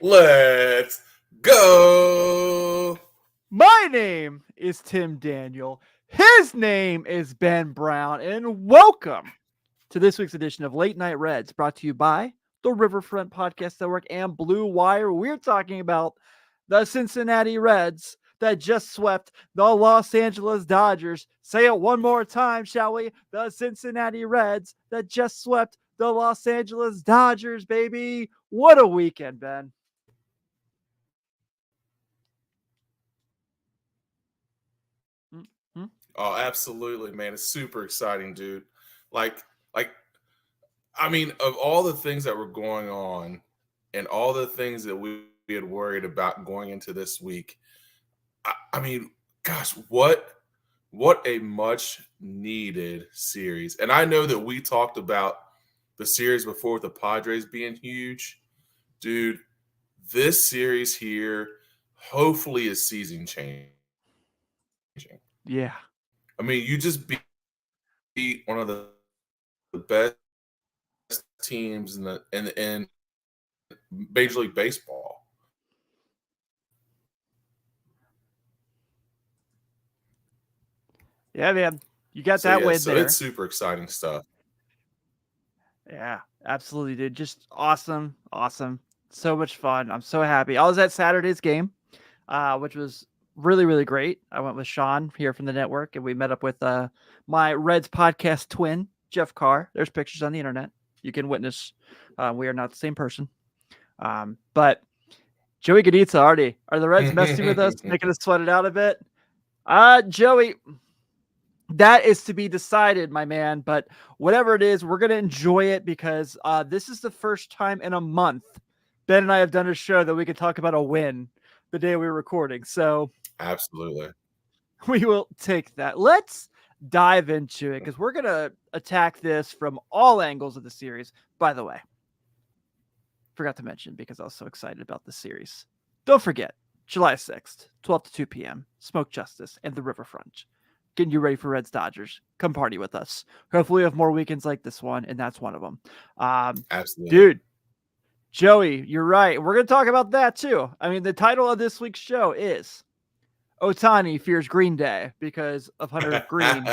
Let's go. My name is Tim Daniel. His name is Ben Brown, and welcome to this week's edition of Late Night Reds, brought to you by the Riverfront Podcast Network and Blue Wire. We're talking about the Cincinnati Reds that just swept the Los Angeles Dodgers. Say it one more time, shall we? The Cincinnati Reds that just swept the Los Angeles Dodgers, baby. What a weekend, Ben. Mm-hmm. Oh, absolutely, man. It's super exciting, dude. Like, like, I mean, of all the things that were going on and all the things that we had worried about going into this week, I mean, gosh, what a much needed series. And I know that we talked about the series before with the Padres being huge. Dude, this series here hopefully is season changing. Yeah. I mean, you just beat one of the best teams in Major League Baseball. Yeah, man. You got that win So there. it's super exciting stuff. Yeah, absolutely, dude. Just awesome. Awesome. So much fun. I'm so happy. I was at Saturday's game, which was really, really great. I went with Sean here from the network, and we met up with my Reds podcast twin, Jeff Carr. There's pictures on the internet. You can witness we are not the same person. But Joey Gaditza are the Reds messing with us, making us sweat it out a bit? Joey, that is to be decided, my man. But whatever it is, we're going to enjoy it because this is the first time in a month Ben and I have done a show that we could talk about a win the day we were recording. So Absolutely. we will take that. Let's dive into it because we're going to attack this from all angles of the series. By the way, forgot to mention because I was so excited about the series. Don't forget, July 6th, 12 to 2 p.m., Smoke Justice and the Riverfront. Getting you ready for Reds Dodgers. Come party with us. Hopefully we have more weekends like this one, and that's one of them. Absolutely. Dude, Joey, you're right. We're going to talk about that too. I mean, the title of this week's show is Ohtani Fears Green Day because of Hunter Greene.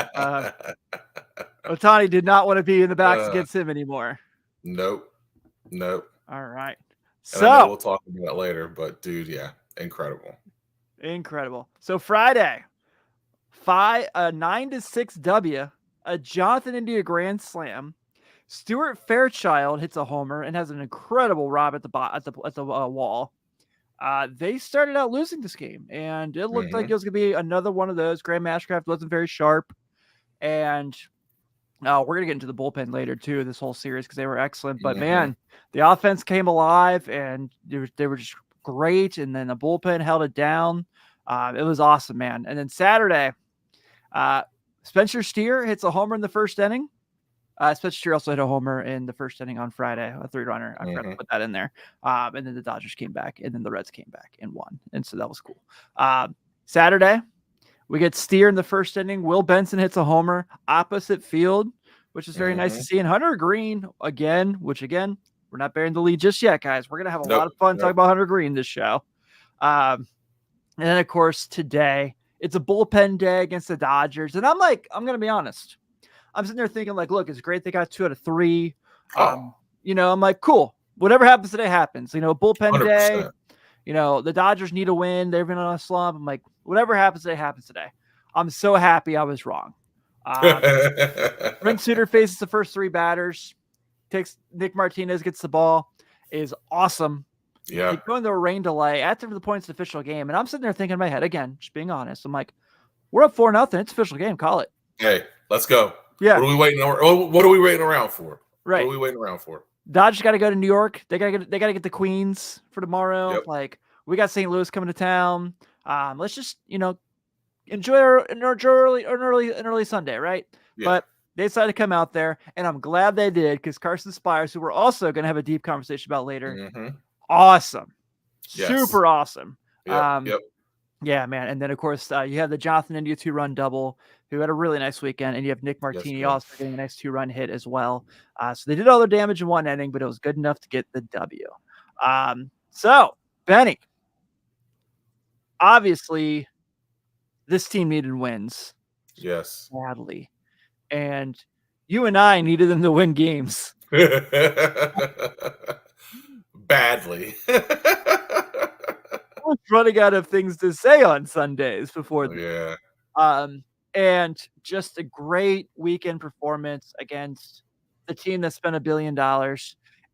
Ohtani did not want to be in the backs against him anymore. Nope. All right. And I know we'll talk about it later, but dude, yeah, incredible. So Friday, 9-6 W, a Jonathan India grand slam. Stuart Fairchild hits a homer and has an incredible rob at the wall. They started out losing this game, and it looked like it was going to be another one of those. Graham Ashcraft wasn't very sharp, and we're going to get into the bullpen later, too, this whole series because they were excellent. But, man, the offense came alive, and they were just great, and then the bullpen held it down. It was awesome, man. And then Saturday, Spencer Steer hits a homer in the first inning. Spencer Steer also hit a homer in the first inning on Friday, a 3-runner. I forgot to put that in there. And then the Dodgers came back, and then the Reds came back and won. And so that was cool. Saturday, we get Steer in the first inning. Will Benson hits a homer opposite field, which is very nice to see. And Hunter Greene, again, we're not bearing the lead just yet, guys. We're going to have a lot of fun talking about Hunter Greene this show. And then, of course, today, it's a bullpen day against the Dodgers. And I'm going to be honest. I'm sitting there thinking, look, it's great they got 2 out of 3. I'm like, cool. Whatever happens today happens. Bullpen 100%. Day. The Dodgers need a win. They've been on a slump. I'm like, whatever happens today happens today. I'm so happy I was wrong. Brent Suter faces the first 3 batters. Takes Nick Martinez, gets the ball. Is awesome. Yeah. They go into a rain delay after the points of the official game. And I'm sitting there thinking in my head, again, just being honest. I'm like, we're up 4-0. It's official game. Call it. Hey, let's go. Yeah. What are we waiting around for? Right. What are we waiting around for? Dodgers got to go to New York. They got to get the Queens for tomorrow. Yep. We got St. Louis coming to town. Let's just enjoy an early Sunday, right? Yeah. But they decided to come out there, and I'm glad they did because Carson Spires, who we're also going to have a deep conversation about later, awesome, super awesome. Yep. Yeah, man. And then, of course, you have the Jonathan India 2-run double, who had a really nice weekend, and you have Nick Martini also getting a nice 2-run hit as well. So they did all their damage in one inning, but it was good enough to get the W. So, Benny, obviously, this team needed wins Yes. badly, and you and I needed them to win games. Badly. I was running out of things to say on Sundays before the Yeah. and just a great weekend performance against the team that spent $1 billion.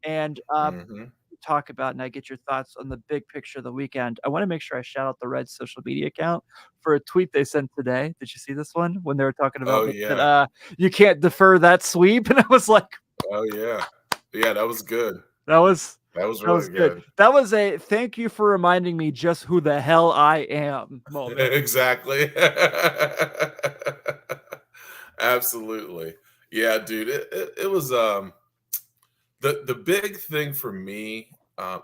And Mhm. talk about and I get your thoughts on the big picture of the weekend. I want to make sure I shout out the Reds social media account for a tweet they sent today. Did you see this one when they were talking about Oh, that? yeah. You can't defer that sweep, and I was like, Oh, yeah. Yeah, that was good. that was That was that was really good. good. That was a thank you for reminding me just who the hell I am moment. Exactly. Absolutely. Yeah, dude, it was, the big thing for me,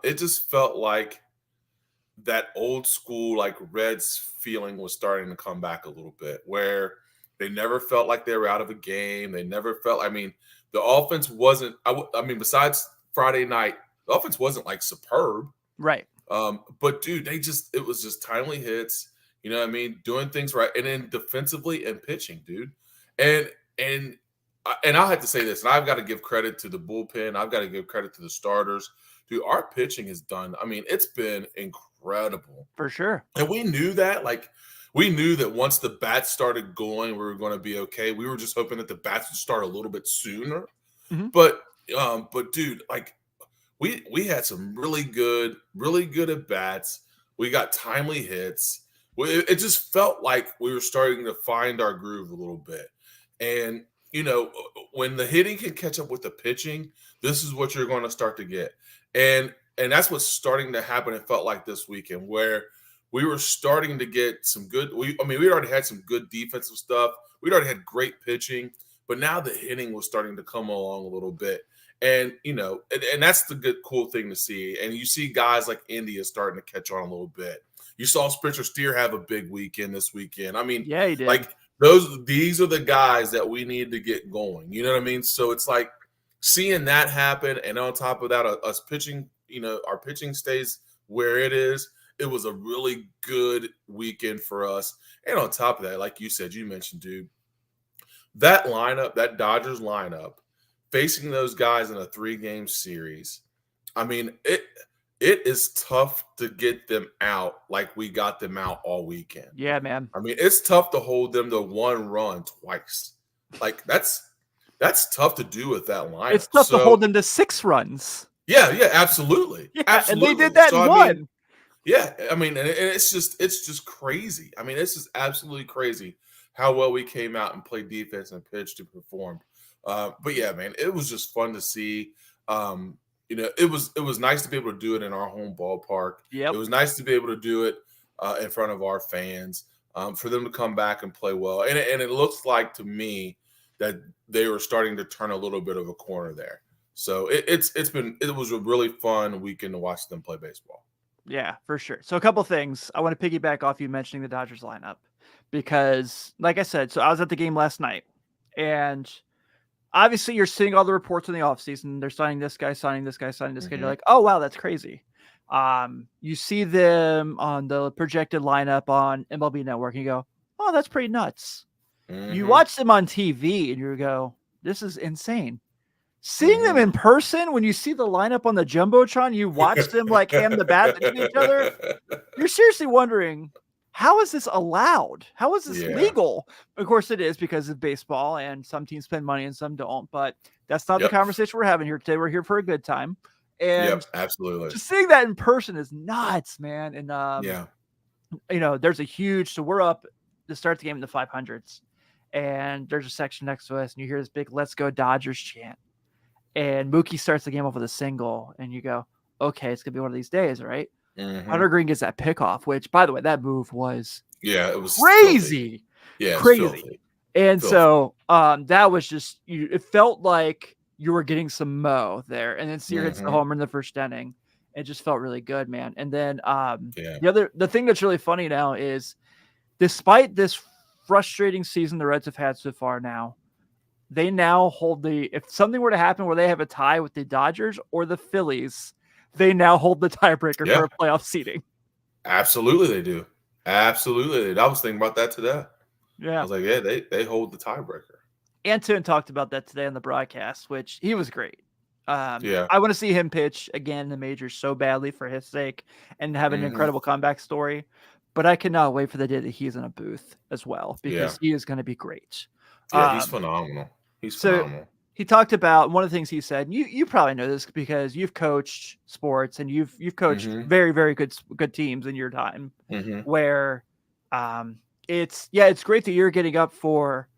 it just felt like that old school, like, Reds feeling was starting to come back a little bit, where they never felt like they were out of a game. They never felt I mean, the offense wasn't I mean, besides Friday night, the offense wasn't, like, superb. Right. But dude, it was just timely hits, you know what I mean? Doing things right. And then defensively and pitching, dude. And and and I'll have to say this, and I've got to give credit to the bullpen. I've got to give credit to the starters. Dude, our pitching is done. I mean, it's been incredible. For sure. And we knew that. Like, we knew that once the bats started going, we were going to be okay. We were just hoping that the bats would start a little bit sooner. Mhm. But dude, like we had some really good at bats. We got timely hits. It just felt like we were starting to find our groove a little bit. And when the hitting can catch up with the pitching, this is what you're going to start to get. And that's what's starting to happen. It felt like this weekend where we were starting to get some good. We already had some good defensive stuff. We'd already had great pitching, but now the hitting was starting to come along a little bit. And and that's the good cool thing to see. And you see guys like India starting to catch on a little bit. You saw Spencer Steer have a big weekend this weekend. I mean, Yeah, he did. like these are the guys that we need to get going. You know what I mean? So it's like seeing that happen, and on top of that, us pitching, our pitching stays where it is. It was a really good weekend for us. And on top of that, like you said, you mentioned, dude, that lineup, that Dodgers lineup, facing those guys in a 3-game series, I mean, it is tough to get them out like we got them out all weekend. Yeah, man. I mean, it's tough to hold them to 1 run twice. Like that's tough to do with that lineup. It's tough to hold them to 6 runs. Yeah, absolutely. Yeah, Absolutely. and they did that So, in I mean, 1. yeah, I mean, and it's just crazy. I mean, this is absolutely crazy how well we came out and played defense and pitched and performed. But yeah, man, it was just fun to see. It was nice to be able to do it in our home ballpark. Yep. It was nice to be able to do it in front of our fans. For them to come back and play well, and it looks like to me that they were starting to turn a little bit of a corner there. So it was a really fun weekend to watch them play baseball. Yeah, for sure. So a couple things. I want to piggyback off you mentioning the Dodgers lineup because, like I said, so I was at the game last night, and obviously you're seeing all the reports in the offseason. They're signing this guy, signing this guy, signing this guy. You're like, oh, wow, that's crazy. You see them on the projected lineup on MLB Network, and you go, oh, that's pretty nuts. You watch them on TV, and you go, this is insane. Seeing them in person, when you see the lineup on the Jumbotron, you watch them like hand the bat to each other. You're seriously wondering, how is this allowed? How is this legal? Of course it is because of baseball, and some teams spend money and some don't, but that's not the conversation we're having here today. We're here for a good time. And absolutely. just seeing that in person is nuts, man. And there's a huge, so we're up to start the game in the 500s, and there's a section next to us, and you hear this big "Let's go Dodgers" chant. And Mookie starts the game off with a single, and you go, okay, it's going to be one of these days, right? Hunter Greene gets that pickoff, which, by the way, that move was it was crazy. Filthy. Yeah, crazy. And so that was just, it felt like you were getting some Mo there. And then Sear hits the homer in the first inning. It just felt really good, man. And then the thing that's really funny now is, despite this frustrating season the Reds have had so far now, they now hold if something were to happen where they have a tie with the Dodgers or the Phillies, they now hold the tiebreaker Yeah. for a playoff seeding. Absolutely, they do. Absolutely. I was thinking about that today. I Yeah. was like, yeah, they hold the tiebreaker. Anton talked about that today on the broadcast, which he was great. Yeah. I want to see him pitch again in the majors so badly for his sake and have an Mhm. incredible comeback story. But I cannot wait for the day that he's in a booth as well, Yeah. because he is going to be great. Yeah, he's phenomenal. He's So phenomenal. he talked about one of the things he said. You probably know this because you've coached sports and you've coached Mhm. very, very good teams in your time. Mhm. Where it's great that you're getting up for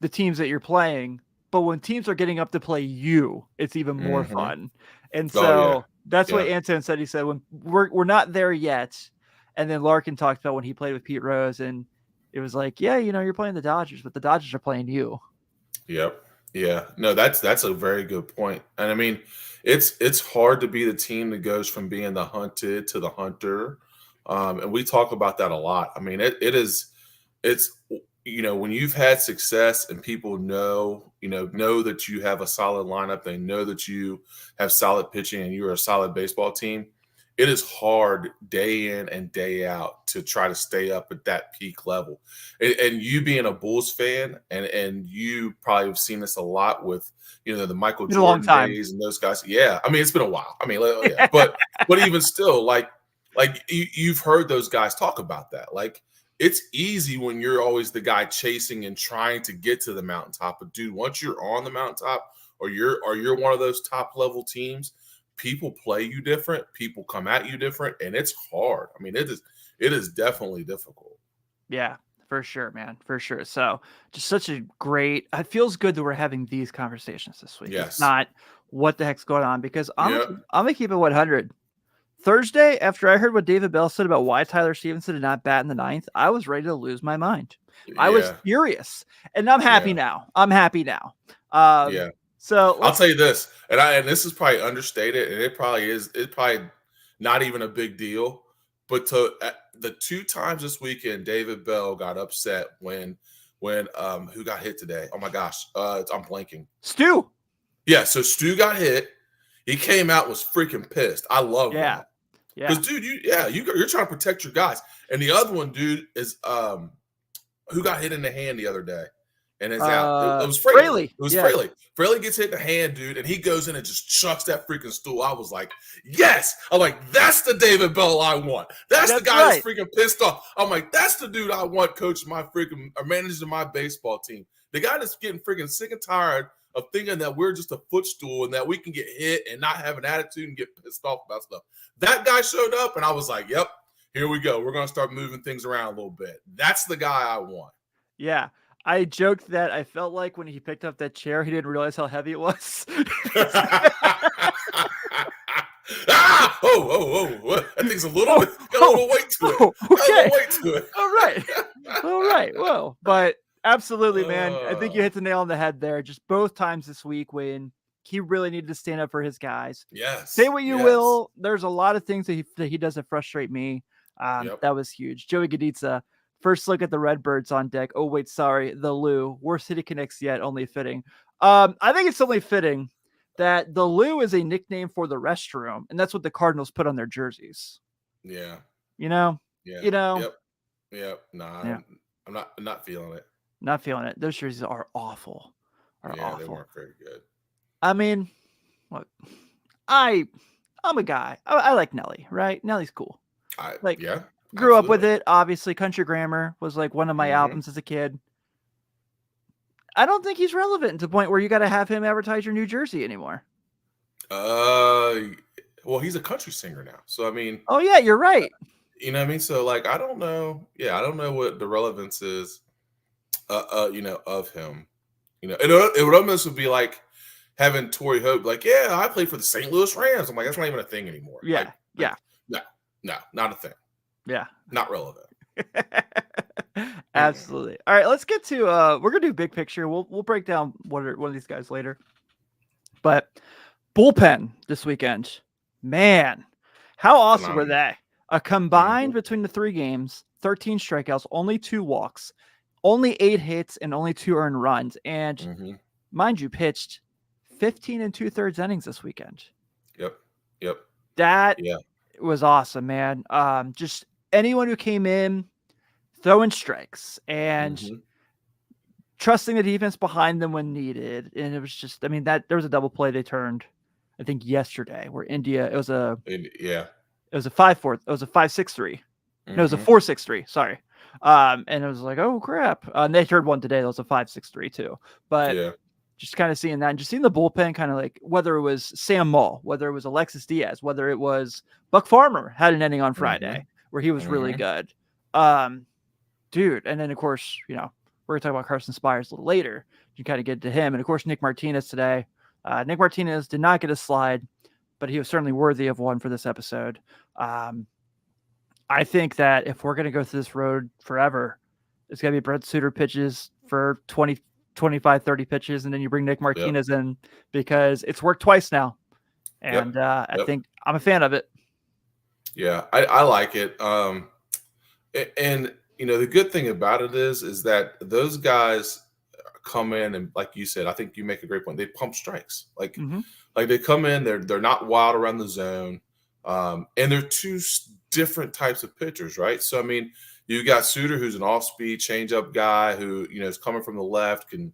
the teams that you're playing, but when teams are getting up to play you, it's even more Mhm. fun. And Oh, yeah. so that's what Yeah. Anton said. He said when we're not there yet. And then Larkin talked about when he played with Pete Rose, and it was like, yeah, you're playing the Dodgers, but the Dodgers are playing you. Yep. Yeah. No, that's a very good point. And I mean, it's hard to be the team that goes from being the hunted to the hunter. And we talk about that a lot. I mean, it's when you've had success and people know that you have a solid lineup, they know that you have solid pitching and you're a solid baseball team. It is hard day in and day out to try to stay up at that peak level. And you being a Bulls fan, and you probably have seen this a lot with the Michael Been a long Jordan time. days and those guys. Yeah, I mean it's been a while. I mean, yeah, but even still, like you've heard those guys talk about that. Like it's easy when you're always the guy chasing and trying to get to the mountaintop. But dude, once you're on the mountaintop, or you're one of those top level teams, people play you different, people come at you different, and it's hard. I mean, it is definitely difficult. Yeah, for sure, man, for sure. So just such a great. It feels good that we're having these conversations this week. It's Yes. not what the heck's going on, because Yeah. I'm gonna keep it 100. Thursday, after I heard what David Bell said about why Tyler Stevenson did not bat in the ninth, I was ready to lose my mind. I was Yeah. furious, and I'm happy Yeah. now. I'm happy now. Um, Yeah. so I'll let's. tell you this, and this is probably understated, and it probably is. It's probably not even a big deal. But the two times this weekend, David Bell got upset when who got hit today? Oh my gosh, I'm blanking. Stu. Yeah, so Stu got hit. He came out, was freaking pissed. I love Yeah, that yeah. because, dude, you're trying to protect your guys. And the other one, dude, is who got hit in the hand the other day and is out. It was Fraley. Fraley. It was Yeah. Fraley. Fraley gets hit in the hand, dude, and he goes in and just chucks that freaking stool. I was like, yes. I'm like, that's the David Bell I want. That's the guy right. that's freaking pissed off. I'm like, that's the dude I want coaching my freaking or managing my baseball team. The guy that's getting freaking sick and tired of thinking that we're just a footstool and that we can get hit and not have an attitude and get pissed off about stuff. That guy showed up, and I was like, yep, here we go. We're going to start moving things around a little bit. That's the guy I want. Yeah. I joked that I felt like when he picked up that chair, he didn't realize how heavy it was. Oh. That thing's a little bit, got a little weight to it. Okay. Got a little weight to it. All right. Whoa. But absolutely, man. I think you hit the nail on the head there. Just both times this week when he really needed to stand up for his guys. Yes. Say what you will. There's a lot of things that he does that frustrate me. Yep. That was huge. Joey Gaditza, first look at the Redbirds on deck. Oh, wait, sorry. The Lou. Worst City Connects yet. Only fitting. I think it's only fitting that the Lou is a nickname for the restroom, and that's what the Cardinals put on their jerseys. Yeah. Yeah. Yep. Nah, I'm not feeling it. Not feeling it. Those jerseys are awful. They weren't very good. I mean, look, I'm a guy. I like Nelly, right? Nelly's cool. Grew up with it. Obviously, Country Grammar was like one of my albums as a kid. I don't think he's relevant to the point where you got to have him advertise your new jersey anymore. Well, he's a country singer now, so I mean. Oh yeah, you're right. You know what I mean? So like, I don't know. Yeah, I don't know what the relevance is. Of him. It would almost be like having Torrey Hope, like, yeah, I played for the St. Louis Rams. I'm like, that's not even a thing anymore. Yeah. No, not a thing. Yeah. Not relevant. Absolutely. All right, let's get to we're gonna do big picture. We'll break down one of these guys later. But bullpen this weekend, man, how awesome were they? A combined between the 3 games, 13 strikeouts, only 2 walks, only 8 hits, and only 2 earned runs. And mind you, pitched 15 2/3 innings this weekend. Yep. Yep. That Yeah. was awesome, man. Just anyone who came in throwing strikes and Mhm. trusting the defense behind them when needed. And it was just, I mean, that there was a double play they turned, I think yesterday, where India, And yeah. it was a 5-4, it was a 5-6-3. No, it was a Mhm. 4-6-3. Sorry. And it was like, oh crap. And they turned one today. That was a 5-6-3 too. But Yeah. just kind of seeing that and just seeing the bullpen kind of like whether it was Sam Mull, whether it was Alexis Diaz, whether it was Buck Farmer had an inning on Friday Mhm. where he was really Mhm. good. Dude. And then of course, we're gonna talk about Carson Spires a little later. You kind of get to him. And of course, Nick Martinez today. Nick Martinez did not get a slide, but he was certainly worthy of one for this episode. I think that if we're going to go through this road forever, it's going to be Brent Suter pitches for 20, 25, 30 pitches, and then you bring Nick Yep. Martinez in because it's worked twice now. Yep. And I Yep. think I'm a fan of it. Yeah. I like it. And the good thing about it is that those guys come in and, like you said, I think you make a great point. They pump strikes. Mm-hmm. Like they come in, they're not wild around the zone, and they're two different types of pitchers, right? So I mean, you got Suter, who's an off-speed changeup guy who is coming from the left, can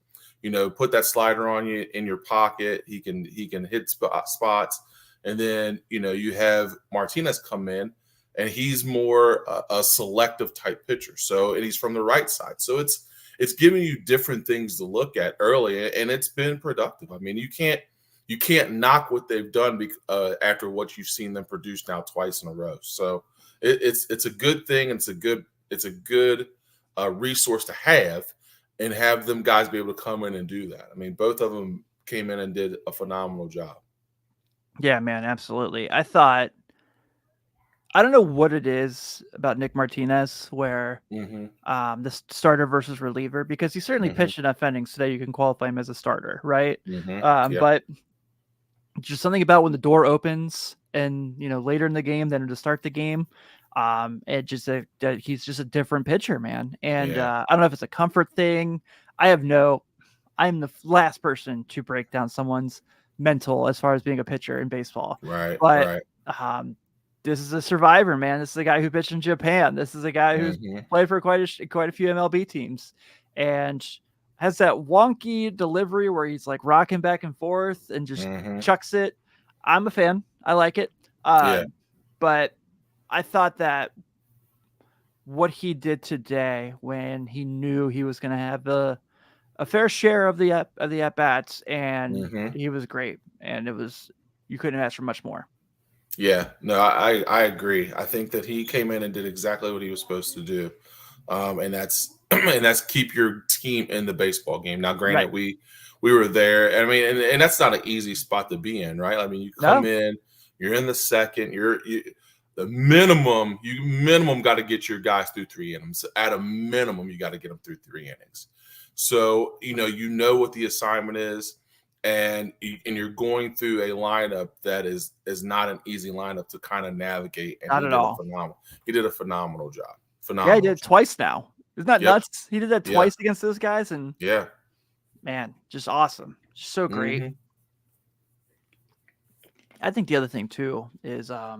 put that slider on you in your pocket. He can hit spots, and then you have Martinez come in, and he's more a selective type pitcher. So and he's from the right side, so it's giving you different things to look at early, and it's been productive. I mean, you can't knock what they've done after what you've seen them produce now twice in a row. So it's a good thing. And it's a good resource to have them guys be able to come in and do that. I mean, both of them came in and did a phenomenal job. Yeah, man, absolutely. I don't know what it is about Nick Martinez where Mm-hmm. the starter versus reliever, because he certainly Mm-hmm. pitched enough innings today. You can qualify him as a starter, right? Mm-hmm. Yep. But just something about when the door opens and later in the game than to start the game. It just he's just a different pitcher, man. And Yeah. I don't know if it's a comfort thing. I'm the last person to break down someone's mental as far as being a pitcher in baseball. Right. But Right. this is a survivor, man. This is a guy who pitched in Japan. This is a guy who's Mm-hmm. played for quite a few MLB teams, and has that wonky delivery where he's like rocking back and forth and just Mm-hmm. chucks it. I'm a fan. I like it. Yeah. But I thought that what he did today, when he knew he was going to have a fair share of the at bats, and Mm-hmm. he was great, and you couldn't ask for much more. Yeah, no, I agree. I think that he came in and did exactly what he was supposed to do, and that's and that's keep your team in the baseball game. Now, Right? granted, we were there. I mean, and that's not an easy spot to be in, right? I mean, you come No, in, you're in the second, the minimum got to get your guys through 3 innings. At a minimum, you got to get them through 3 innings. So you know what the assignment is, and you're going through a lineup that is not an easy lineup to kind of navigate. And not at all. he did a phenomenal job. Yeah, he Phenomenal did it job. twice now. Isn't that Yep. nuts? He did that Yeah. twice against those guys, and Yeah. man, just awesome. Just so great. Mm-hmm. I think the other thing too is I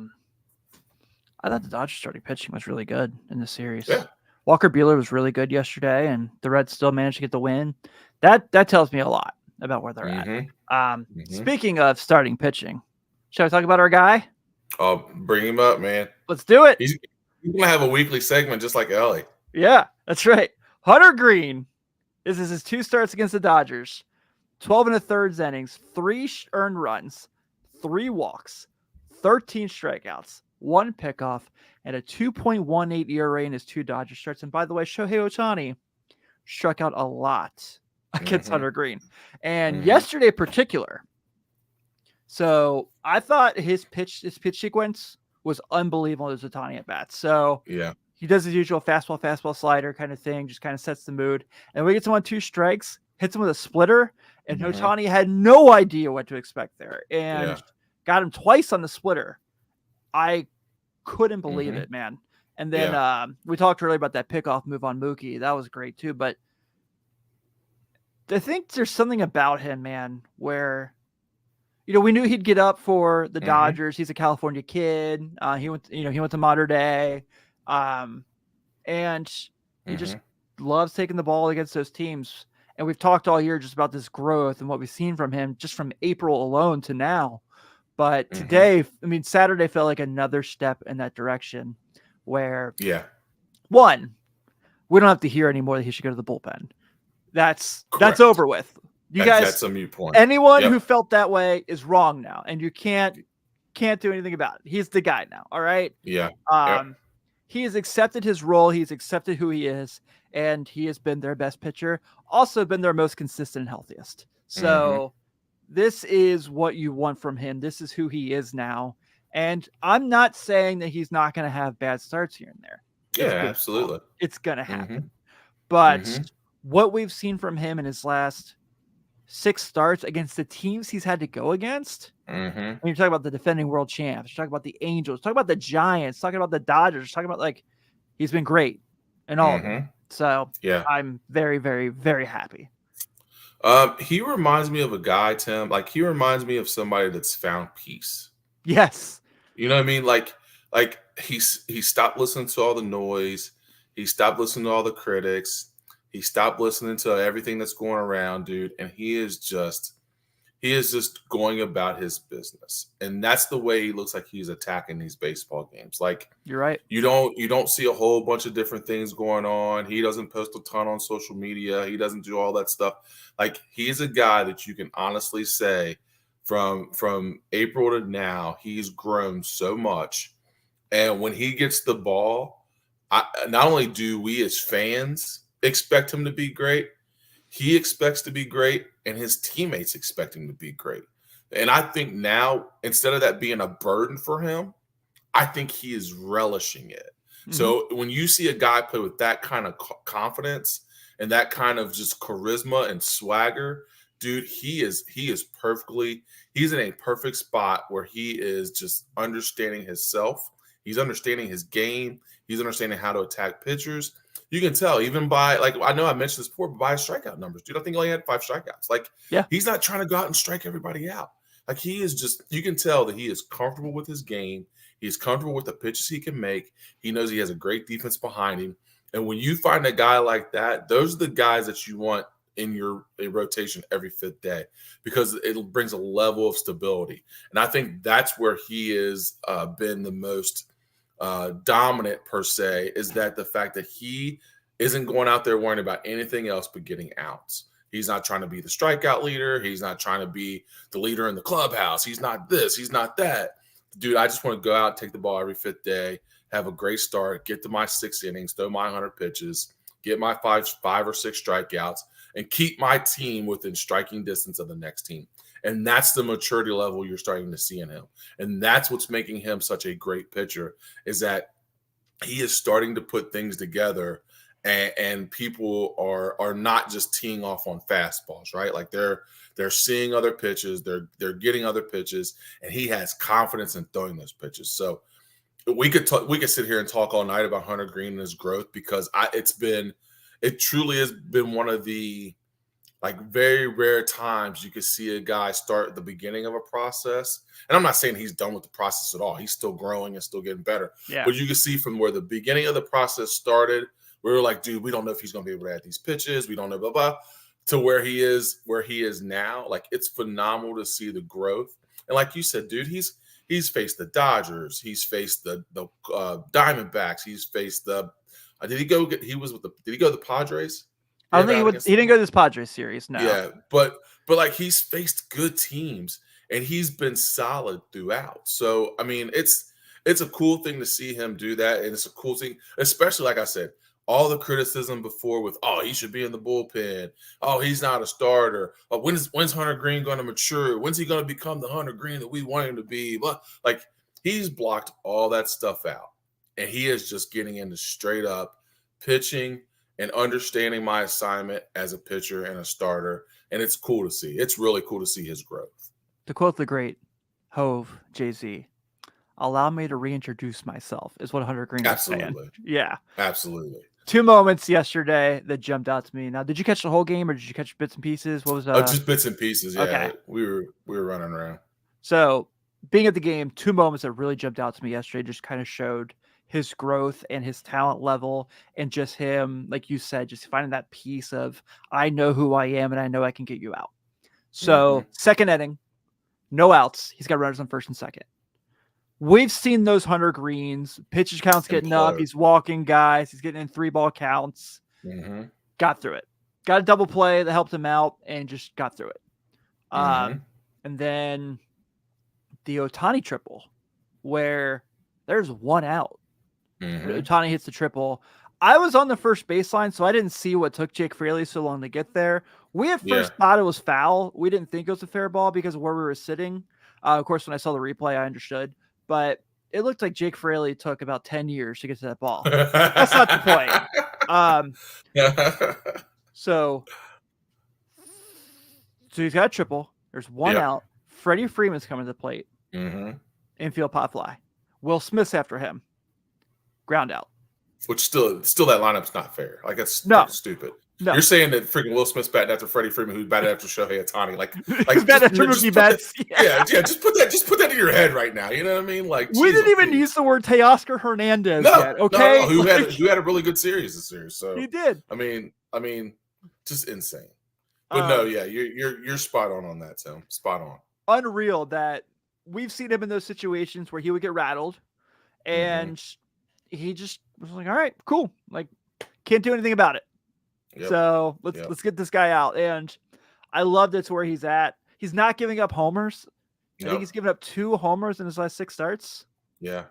thought the Dodgers starting pitching was really good in the series. Yeah. Walker Buehler was really good yesterday, and the Reds still managed to get the win. That tells me a lot about where they're at. Mm-hmm. Speaking of starting pitching, shall we talk about our guy? Oh, bring him up, man. Let's do it. He's gonna have a weekly segment just like Ellie. Yeah, that's right. Hunter Greene. This is his 2 starts against the Dodgers. 12 1/3 innings, 3 earned runs, 3 walks, 13 strikeouts, 1 pickoff, and a 2.18 ERA in his 2 Dodger starts. And by the way, Shohei Ohtani struck out a lot against Mhm. Hunter Greene. And Mhm. yesterday in particular, so I thought his pitch sequence was unbelievable as Ohtani at bats. So Yeah. he does his usual fastball slider kind of thing, just kind of sets the mood. And we get him on 2 strikes, hits him with a splitter, and Mhm. Ohtani had no idea what to expect there, and Yeah. got him twice on the splitter. I couldn't believe Mhm. it, man. And then we talked earlier about that pickoff move on Mookie. That was great too. But I think there's something about him, man, where we knew he'd get up for the Mm-hmm. Dodgers. He's a California kid. He went to Mater Dei, and he just Mm-hmm. loves taking the ball against those teams. And we've talked all year just about this growth and what we've seen from him just from April alone to now. But Mm-hmm. today, Saturday felt like another step in that direction where, Yeah. one, we don't have to hear anymore that he should go to the bullpen. That's Correct. over with. You That's guys, a mute point. anyone Yep. who felt that way is wrong now, and you can't do anything about it. He's the guy now. All right. Yeah. Yep. He has accepted his role. He's accepted who he is, and he has been their best pitcher. Also been their most consistent and healthiest. Mm-hmm. So this is what you want from him. This is who he is now. And I'm not saying that he's not going to have bad starts here and there. Yeah, It's baseball. absolutely. It's going to Mm-hmm. happen. But Mm-hmm. what we've seen from him in his last 6 starts against the teams he's had to go against, Mm-hmm. when you're talking about the defending world champs, you're talking about the Angels, talking about the Giants, talking about the Dodgers, talking about he's been great in all of them. Mm-hmm. So Yeah. I'm very, very, very happy. He reminds me of a guy, Tim. Like he reminds me of somebody that's found peace. Yes. You know what I mean? Like he stopped listening to all the noise. He stopped listening to all the critics. He stopped listening to everything that's going around, dude. And he is just going about his business. And that's the way he looks like he's attacking these baseball games. Like You're right. you don't see a whole bunch of different things going on. He doesn't post a ton on social media. He doesn't do all that stuff. Like he's a guy that you can honestly say from April to now, he's grown so much. And when he gets the ball, not only do we as fans expect him to be great, he expects to be great, and his teammates expect him to be great. And I think now, instead of that being a burden for him, I think he is relishing it. Mm-hmm. So when you see a guy play with that kind of confidence and that kind of just charisma and swagger, dude, he's in a perfect spot where he is just understanding himself. He's understanding his game. He's understanding how to attack pitchers. You can tell even by, like, I know I mentioned this before, but by his strikeout numbers, dude, I think he only had 5 strikeouts. Like, yeah, he's not trying to go out and strike everybody out. Like, he is just, you can tell that he is comfortable with his game. He's comfortable with the pitches he can make. He knows he has a great defense behind him. And when you find a guy like that, those are the guys that you want in your rotation every 5th day, because it brings a level of stability. And I think that's where he has been the most dominant, per se, is that the fact that he isn't going out there worrying about anything else but getting outs. He's not trying to be the strikeout leader. He's not trying to be the leader in the clubhouse. He's not this. He's not that. Dude, I just want to go out, take the ball every 5th day, have a great start, get to my 6 innings, throw my 100 pitches, get my 5 or 6 strikeouts, and keep my team within striking distance of the next team. And that's the maturity level you're starting to see in him. And that's what's making him such a great pitcher, is that he is starting to put things together, and people are not just teeing off on fastballs, right? Like they're seeing other pitches, they're getting other pitches, and he has confidence in throwing those pitches. So we could sit here and talk all night about Hunter Greene and his growth, because it truly has been one of the, like, very rare times you could see a guy start at the beginning of a process. And I'm not saying he's done with the process at all. He's still growing and still getting better. Yeah. But you can see from where the beginning of the process started, we were like, dude, we don't know if he's going to be able to add these pitches. We don't know, blah, blah, to where he is now. Like, it's phenomenal to see the growth. And like you said, dude, he's faced the Dodgers. He's faced the Diamondbacks. He's faced did he go to the Padres? I don't think he didn't go to this Padres series. No. Yeah, but like, he's faced good teams and he's been solid throughout. So I mean, it's a cool thing to see him do that, and it's a cool thing, especially, like I said, all the criticism before with, oh, he should be in the bullpen, oh, he's not a starter, oh, when's Hunter Greene going to mature? When's he going to become the Hunter Greene that we want him to be? But like, he's blocked all that stuff out, and he is just getting into straight up pitching and understanding my assignment as a pitcher and a starter. And it's cool to see. It's really cool to see his growth. To quote the great Hove, Jay-Z, allow me to reintroduce myself, is what Hunter Greene was saying. Yeah. Absolutely. 2 moments yesterday that jumped out to me. Now, did you catch the whole game, or did you catch bits and pieces? What was just bits and pieces? Yeah. Okay. We were running around. So being at the game, 2 moments that really jumped out to me yesterday just kind of showed his growth and his talent level, and just him, like you said, just finding that piece of, I know who I am and I know I can get you out. So second inning, no outs. He's got runners on first and second. We've seen those Hunter Greenes, pitch counts getting up. He's walking guys. He's getting in 3-ball counts. Got through it. Got a double play that helped him out and just got through it. And then the Ohtani triple, where there's 1 out. Ohtani hits the triple. I was on the first baseline, so I didn't see what took Jake Fraley so long to get there. We at first thought it was foul. We didn't think it was a fair ball because of where we were sitting. Of course, when I saw the replay, I understood. But it looked like Jake Fraley took about 10 years to get to that ball. That's not the point. So he's got a triple. There's 1 out. Freddie Freeman's coming to the plate. Infield pop fly. Will Smith's after him. Ground out. Which still that lineup's not fair. Like, that's stupid. No. You're saying that freaking Will Smith's batting after Freddie Freeman, who's batted after Shohei Ohtani. Like batting after rookie bats. Just put that in your head right now. You know what I mean? Like, we didn't even use the word Teoscar Hernandez yet. Okay, no. Who had a really good series this year? So he did. I mean, just insane. But no, you're spot on that, Tim. Spot on. Unreal that we've seen him in those situations where he would get rattled, and he just was like, all right, cool. Like, can't do anything about it. So let's get this guy out. And I love that's where he's at. He's not giving up homers. I think he's given up 2 homers in his last 6 starts. Yeah.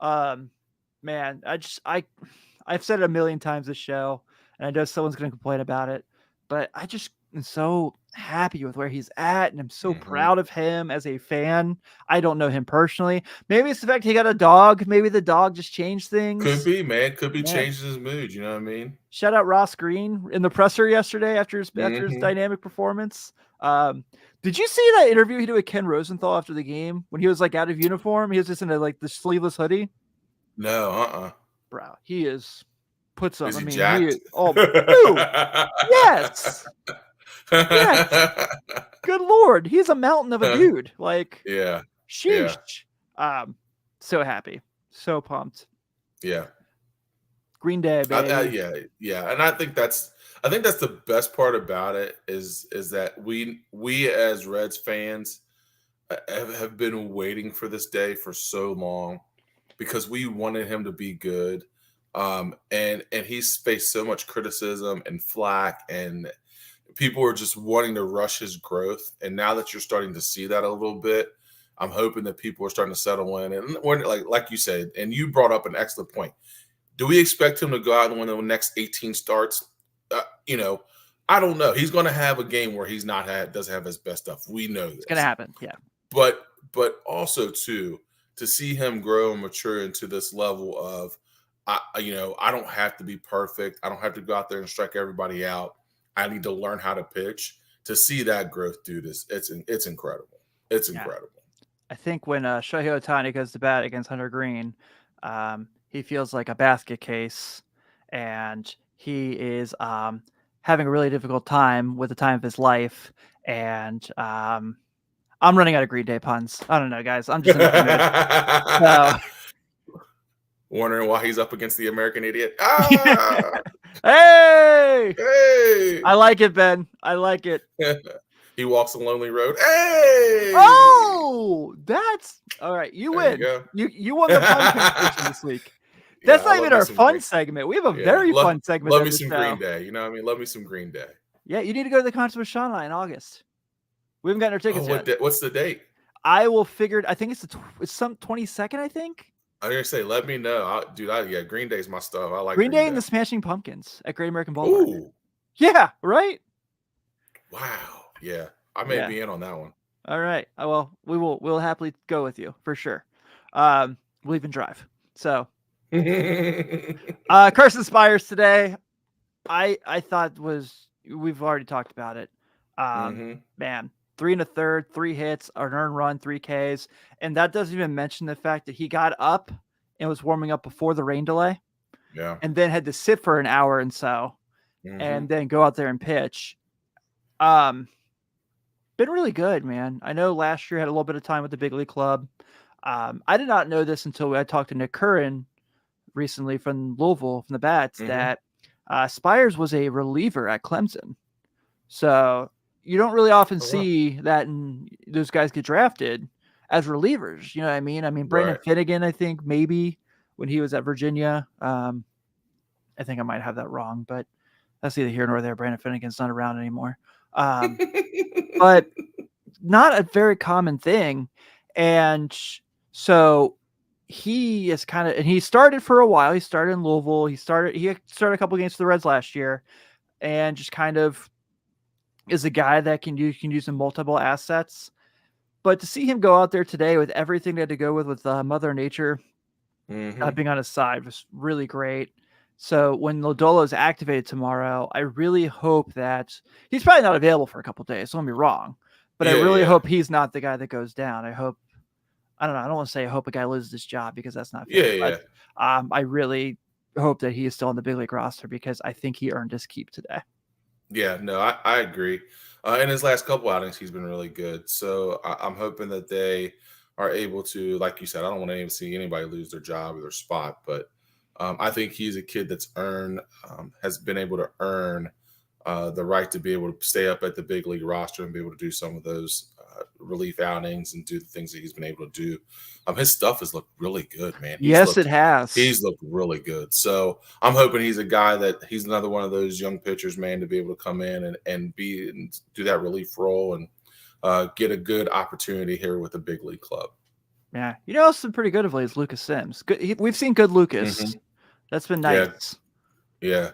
Man, I've said it a million times this show, and I know someone's going to complain about it, but I just am so happy with where he's at, and I'm so proud of him as a fan. I don't know him personally. Maybe it's the fact he got a dog. Maybe the dog just changed things. Could be, man. Could be changing his mood. You know what I mean? Shout out Ross Greene in the presser yesterday after his dynamic performance. Did you see that interview he did with Ken Rosenthal after the game when he was like out of uniform? He was just in the sleeveless hoodie. No, Bro, he is put some. Is he I mean, jacked? he is, dude, yes. Yes. Good Lord. He's a mountain of a dude. Like, sheesh. So happy. So pumped. Yeah. Green Day, baby. Yeah. And I think that's the best part about it is that we as Reds fans have been waiting for this day for so long because we wanted him to be good. And he's faced so much criticism and flack, and people are just wanting to rush his growth. And now that you're starting to see that a little bit, I'm hoping that people are starting to settle in. And when, like you said, and you brought up an excellent point. Do we expect him to go out and win the next 18 starts? I don't know. He's going to have a game where doesn't have his best stuff. We know this. It's going to happen. Yeah. But also too, to see him grow and mature into this level of, I don't have to be perfect. I don't have to go out there and strike everybody out. I need to learn how to pitch. To see that growth, dude, it's incredible. It's incredible. I think when Shohei Ohtani goes to bat against Hunter Greene, he feels like a basket case, and he is having a really difficult time with the time of his life. And I'm running out of Green Day puns. I don't know, guys. I'm just in the mood. Wondering why he's up against the American Idiot. Hey! I like it, Ben. I like it. He walks a lonely road. Hey! Oh, that's all right. You win. You won the pun competition this week. That's not even our fun segment. We have a very fun segment. Love me some Green Day. You know what I mean? Love me some Green Day. Yeah, you need to go to the concert with Shauna in August. We haven't gotten our tickets yet. What's the date? I will figure. I think it's some 22nd. I think. I'm gonna say, let me know, dude. Green Day's my stuff. I like Green Day and the Smashing Pumpkins at Great American Boulevard. Ooh, yeah, right. Wow, yeah, I may be in on that one. All right. Well, we'll happily go with you for sure. We'll even drive. So, Carson Spires today, I thought we've already talked about it. Man. 3 1/3, 3 hits, an earned run, 3 Ks. And that doesn't even mention the fact that he got up and was warming up before the rain delay. Yeah. And then had to sit for an hour and so, and then go out there and pitch. Big been really good, man. I know last year had a little bit of time with the big league club. I did not know this until I talked to Nick Curran recently from Louisville, from the Bats, Mm-hmm. that Spires was a reliever at Clemson. So you don't really often Oh, wow. see that those guys get drafted as relievers. You know what I mean? I mean, Brandon Right. Finnegan, I think maybe when he was at Virginia. I think I might have that wrong, but that's neither here nor there. Brandon Finnegan's not around anymore. But not a very common thing. And so he is kind of, and he started for a while. He started in Louisville. He started a couple games for the Reds last year, and just kind of is a guy that can use in multiple assets. But to see him go out there today with everything that had to go with Mother Nature Mm-hmm. being on his side was really great. So when Lodolo is activated tomorrow, I really hope that he's probably not available for a couple days. Don't be wrong, but I Yeah, really yeah. hope he's not the guy that goes down. I hope, I don't know. I don't want to say I hope a guy loses his job because that's not Yeah, fair, yeah. but I really hope that he is still on the big league roster because I think he earned his keep today. Yeah, no, I agree. In his last couple outings, he's been really good. So I'm hoping that they are able to, like you said, I don't want to even see anybody lose their job or their spot, but I think he's a kid that's has been able to earn the right to be able to stay up at the big league roster and be able to do some of those relief outings and do the things that he's been able to do. His stuff has looked really good, man. Yes, it has. He's looked really good. So I'm hoping he's a guy that he's another one of those young pitchers, man, to be able to come in and do that relief role and get a good opportunity here with the big league club. Yeah, you know, what's been pretty good of late is Lucas Sims. Good, we've seen good Lucas. Mm-hmm. That's been Yeah, nice. yeah.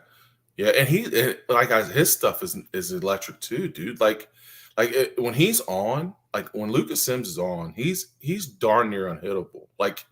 Yeah, and his stuff is electric too, dude. When he's on, like when Lucas Sims is on, he's darn near unhittable. Like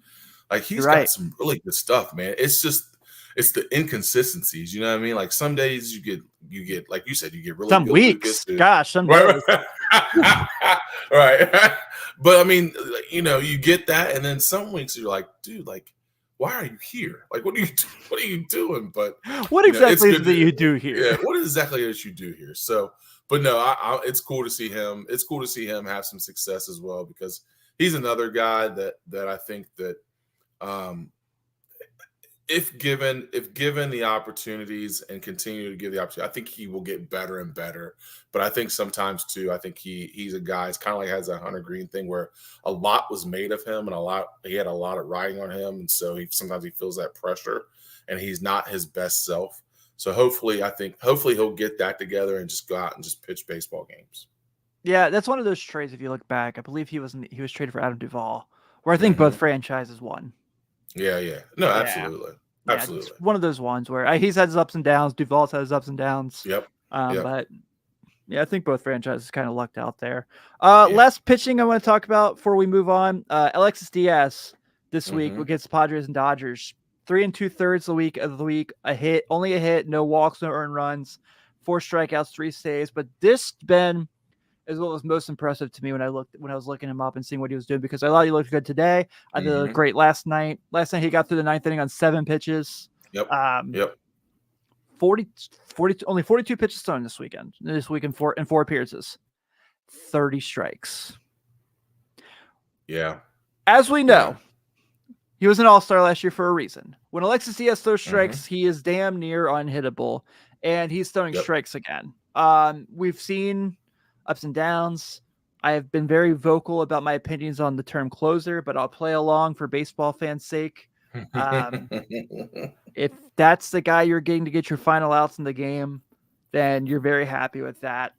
You're he's got right. some really good stuff, man. It's the inconsistencies, you know what I mean? Like some days you get like you said, you get really Some good Lucas, weeks, dude. gosh, some Right, days. right. Right. But I mean, you get that, and then some weeks you're like, dude, like, why are you here? Like, what are you doing? But What it's exactly is good it that you to, do here? yeah. What exactly is you do here? So, but no, it's cool to see him. It's cool to see him have some success as well because he's another guy that I think that um, if given the opportunities and continue to give the opportunity, I think he will get better and better. But I think sometimes too, I think he's a guy. It's kind of like has that Hunter Greene thing where a lot was made of him and he had a lot of riding on him, and so sometimes he feels that pressure, and he's not his best self. So hopefully he'll get that together and just go out and just pitch baseball games. Yeah, that's one of those trades. If you look back, I believe he was traded for Adam Duvall, where I think both Mm-hmm. franchises won. Yeah, yeah. No, Yeah, absolutely. yeah, it's Absolutely. one of those ones where he's had his ups and downs. Duvall's had his ups and downs. Yep. Yep. But yeah, I think both franchises kind of lucked out there. Yeah. Last pitching I want to talk about before we move on. Alexis Diaz this week Mm-hmm. against the Padres and Dodgers. 3 2/3 of the week. Only a hit, no walks, no earned runs, 4 strikeouts, 3 saves. But this, Ben, is what was most impressive to me when I was looking him up and seeing what he was doing, because I thought he looked good today. I thought he looked great last night. Last night he got through the 9th inning on 7 pitches. Yep. Um, Yep. 40, only 42 pitches thrown this week in 4 appearances, 30 strikes. Yeah. As we know, he was an all-star last year for a reason. When Alexis Diaz throws strikes, he is damn near unhittable, and he's throwing strikes again. We've seen ups and downs. I have been very vocal about my opinions on the term closer, but I'll play along for baseball fans' sake. If that's the guy you're getting to get your final outs in the game, then you're very happy with that.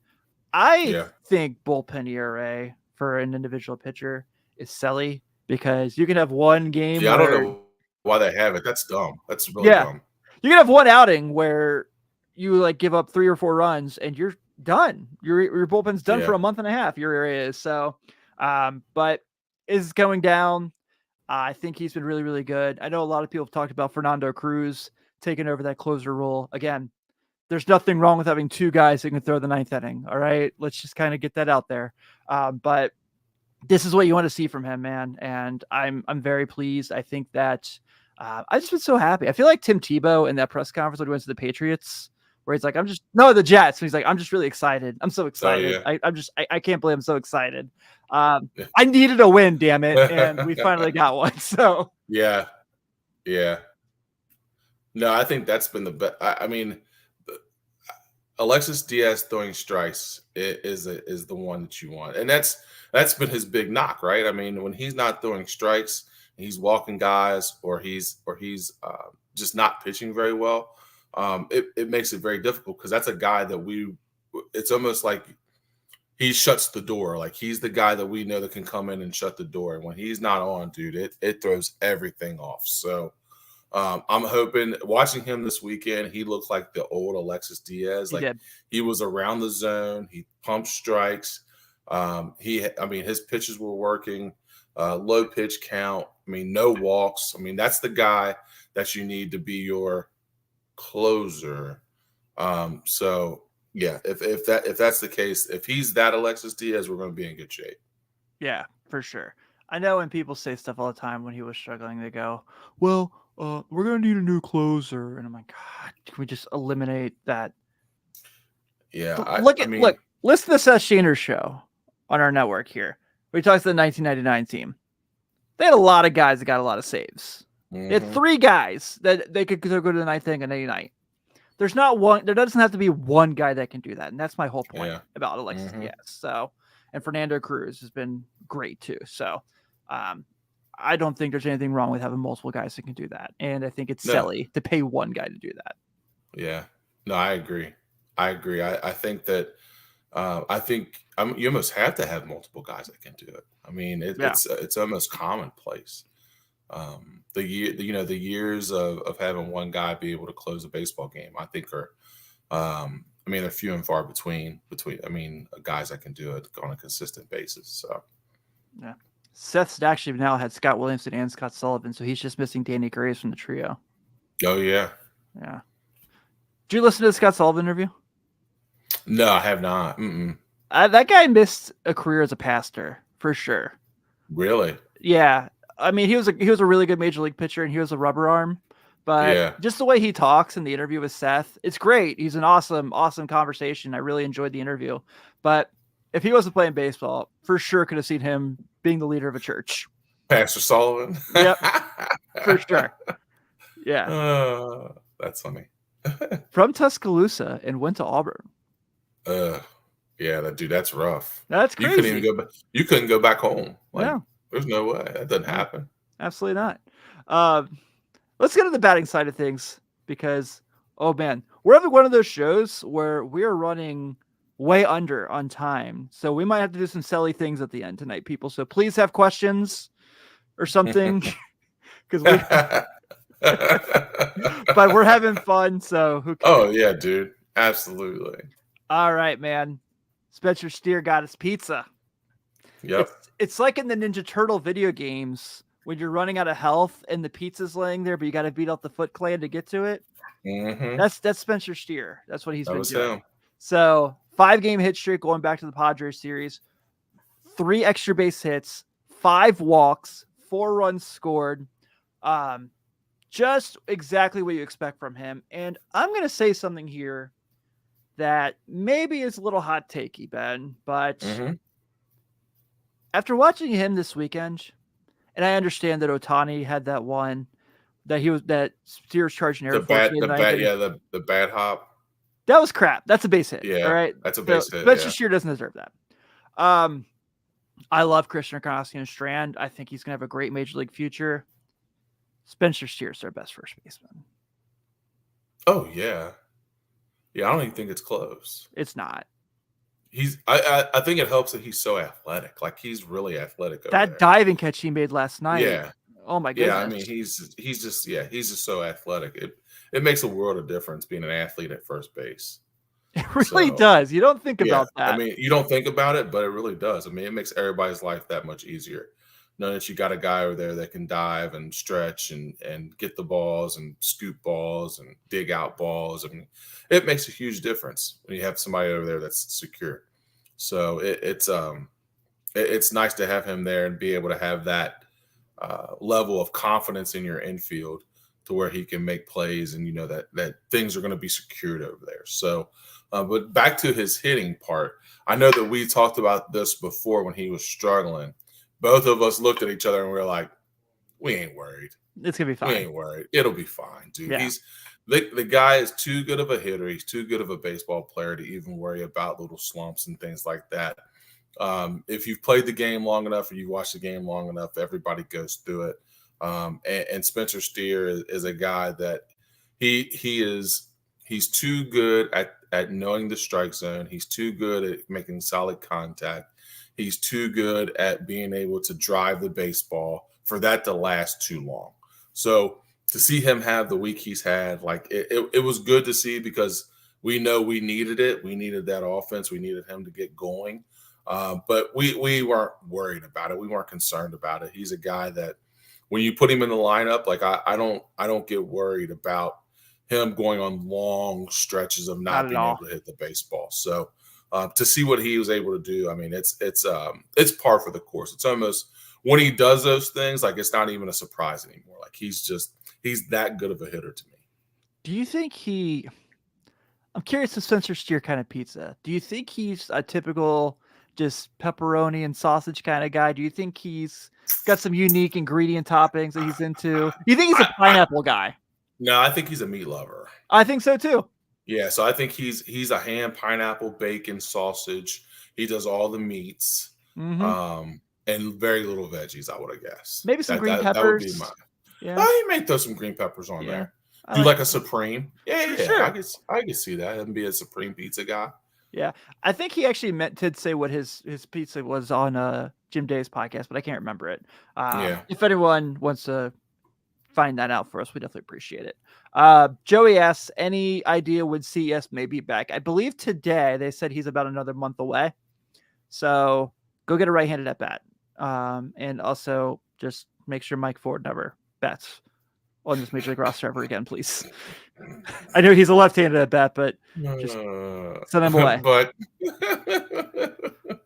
I think bullpen ERA for an individual pitcher is silly, because you can have one game I don't know why they have it. That's dumb. That's really dumb. You can have one outing where you give up 3 or 4 runs and you're done. Your bullpen's done for a month and a half. Your area is so. But is going down. I think he's been really, really good. I know a lot of people have talked about Fernando Cruz taking over that closer role. Again, there's nothing wrong with having 2 guys that can throw the 9th inning. All right, let's just kind of get that out there. But this is what you want to see from him, man. And I'm very pleased. I think that I've just been so happy. I feel like Tim Tebow in that press conference when he went to the Patriots where he's like, the Jets. He's like, I'm just really excited. I'm so Oh excited. yeah. I can't believe I'm so excited. I needed a win, damn it. And we finally got one. So Yeah. Yeah. No, I think that's been the best. I mean, Alexis Diaz throwing strikes is the one that you want, and that's been his big knock, right? I mean, when he's not throwing strikes, he's walking guys, or he's just not pitching very well. It makes it very difficult because that's a guy that we. It's almost like he shuts the door. Like he's the guy that we know that can come in and shut the door. And when he's not on, dude, it throws everything off. So I'm hoping watching him this weekend, he looked like the old Alexis Diaz. he Like did. he was around the zone, he pumped strikes. I mean, his pitches were working, low pitch count. I mean, no walks. I mean, that's the guy that you need to be your closer. So yeah, if that's the case, if he's that Alexis Diaz, we're going to be in good shape. Yeah, for sure. I know when people say stuff all the time when he was struggling, they go, well, we're going to need a new closer. And I'm like, God, can we just eliminate that? Yeah, Look, I mean, listen to the Seth Sheener show on our network here. We talked to the 1999 team. They had a lot of guys that got a lot of saves. They had 3 guys that they could go to the ninth inning on any night. There's not one. There doesn't have to be one guy that can do that, and that's my whole point about Alexis Diaz. So, and Fernando Cruz has been great too. So, I don't think there's anything wrong with having multiple guys that can do that, and I think it's silly to pay one guy to do that. Yeah, no, I agree. I think that you almost have to have multiple guys that can do it. I mean, it's almost commonplace. The years of having one guy be able to close a baseball game, I think are, I mean, they're few and far between, guys that can do it on a consistent basis. So, yeah. Seth's actually now had Scott Williamson and Scott Sullivan, so he's just missing Danny Graves from the trio. Oh yeah. Yeah. Did you listen to the Scott Sullivan interview? No, I have not. That guy missed a career as a pastor for sure. Really? Yeah. I mean, he was a really good major league pitcher, and he was a rubber arm. But just the way he talks in the interview with Seth, it's great. He's an awesome conversation. I really enjoyed the interview. But if he wasn't playing baseball, for sure could have seen him being the leader of a church. Pastor Sullivan? Yep. For sure. Yeah. That's funny. From Tuscaloosa and went to Auburn. Yeah, that's rough. That's crazy. You couldn't go back home. No. There's no way. That doesn't happen. Absolutely not. Let's get to the batting side of things because, oh man, we're having one of those shows where we're running way under on time. So we might have to do some silly things at the end tonight, people. So please have questions or something because but we're having fun. So who cares? Oh yeah, dude. Absolutely. All right, man. Spencer Steer got his pizza. Yep. It's like in the Ninja Turtle video games when you're running out of health and the pizza's laying there, but you got to beat out the Foot Clan to get to it. That's Spencer Steer. That's what he's been doing. Him. So 5-game hit streak going back to the Padres series, 3 extra base hits, 5 walks, 4 runs scored. Just exactly what you expect from him. And I'm going to say something here that maybe is a little hot takey, Ben, but after watching him this weekend, and I understand that Ohtani had that one that Steers charging air. The bad hop. That was crap. That's a base hit. Yeah, all right. That's a base hit. Spencer Steer doesn't deserve that. I love Christian Arcanoski and Strand. I think he's gonna have a great major league future. Spencer Steer's their best first baseman. Oh yeah. Yeah, I don't even think it's close. It's not. I think it helps that he's so athletic. Like he's really athletic. That diving catch he made last night. Yeah. Oh my goodness. Yeah, I mean he's just so athletic. It makes a world of difference being an athlete at first base. It really does. You don't think about that. I mean, you don't think about it, but it really does. I mean, it makes everybody's life that much easier. Knowing that you got a guy over there that can dive and stretch and get the balls and scoop balls and dig out balls. I mean, it makes a huge difference when you have somebody over there that's secure. So it's nice to have him there and be able to have that level of confidence in your infield to where he can make plays, and that things are going to be secured over there. So, but back to his hitting part, I know that we talked about this before when he was struggling. Both of us looked at each other and we were like, we ain't worried. It's gonna be We fine. ain't worried. It'll be fine, dude. Yeah. He's the guy is too good of a hitter. He's too good of a baseball player to even worry about little slumps and things like that. If you've played the game long enough or you watched the game long enough, everybody goes through it. And Spencer Steer is a guy that he's too good at knowing the strike zone. He's too good at making solid contact. He's too good at being able to drive the baseball for that to last too long. So to see him have the week he's had, like it was good to see, because we know we needed it. We needed that offense. We needed him to get going. But we weren't worried about it. We weren't concerned about it. He's a guy that when you put him in the lineup, like I don't get worried about him going on long stretches of not being able to hit the baseball. So to see what he was able to do, I mean, it's par for the course. It's almost, when he does those things, like it's not even a surprise anymore. Like he's that good of a hitter to me. Do you think I'm curious to Spencer Steer kind of pizza. Do you think he's a typical just pepperoni and sausage kind of guy? Do you think he's got some unique ingredient toppings that he's into? Do you think he's a pineapple guy? No, I think he's a meat lover. I think so too. Yeah, so I think he's a ham, pineapple, bacon, sausage. He does all the meats, and very little veggies, I would have guessed. Maybe some green peppers. That would be mine. Yeah. Oh, you may throw some green peppers on there. Do like a supreme? Yeah. Sure. I can see that. Him be a supreme pizza guy. Yeah, I think he actually meant to say what his pizza was on Jim Day's podcast, but I can't remember it. If anyone wants to find that out for us, we definitely appreciate it. Joey asks, any idea when CES may be back? I believe today they said he's about another month away. So go get a right-handed at bat. And also just make sure Mike Ford never bats on this Major League roster ever again, please. I know he's a left-handed at bat, but just send him away. But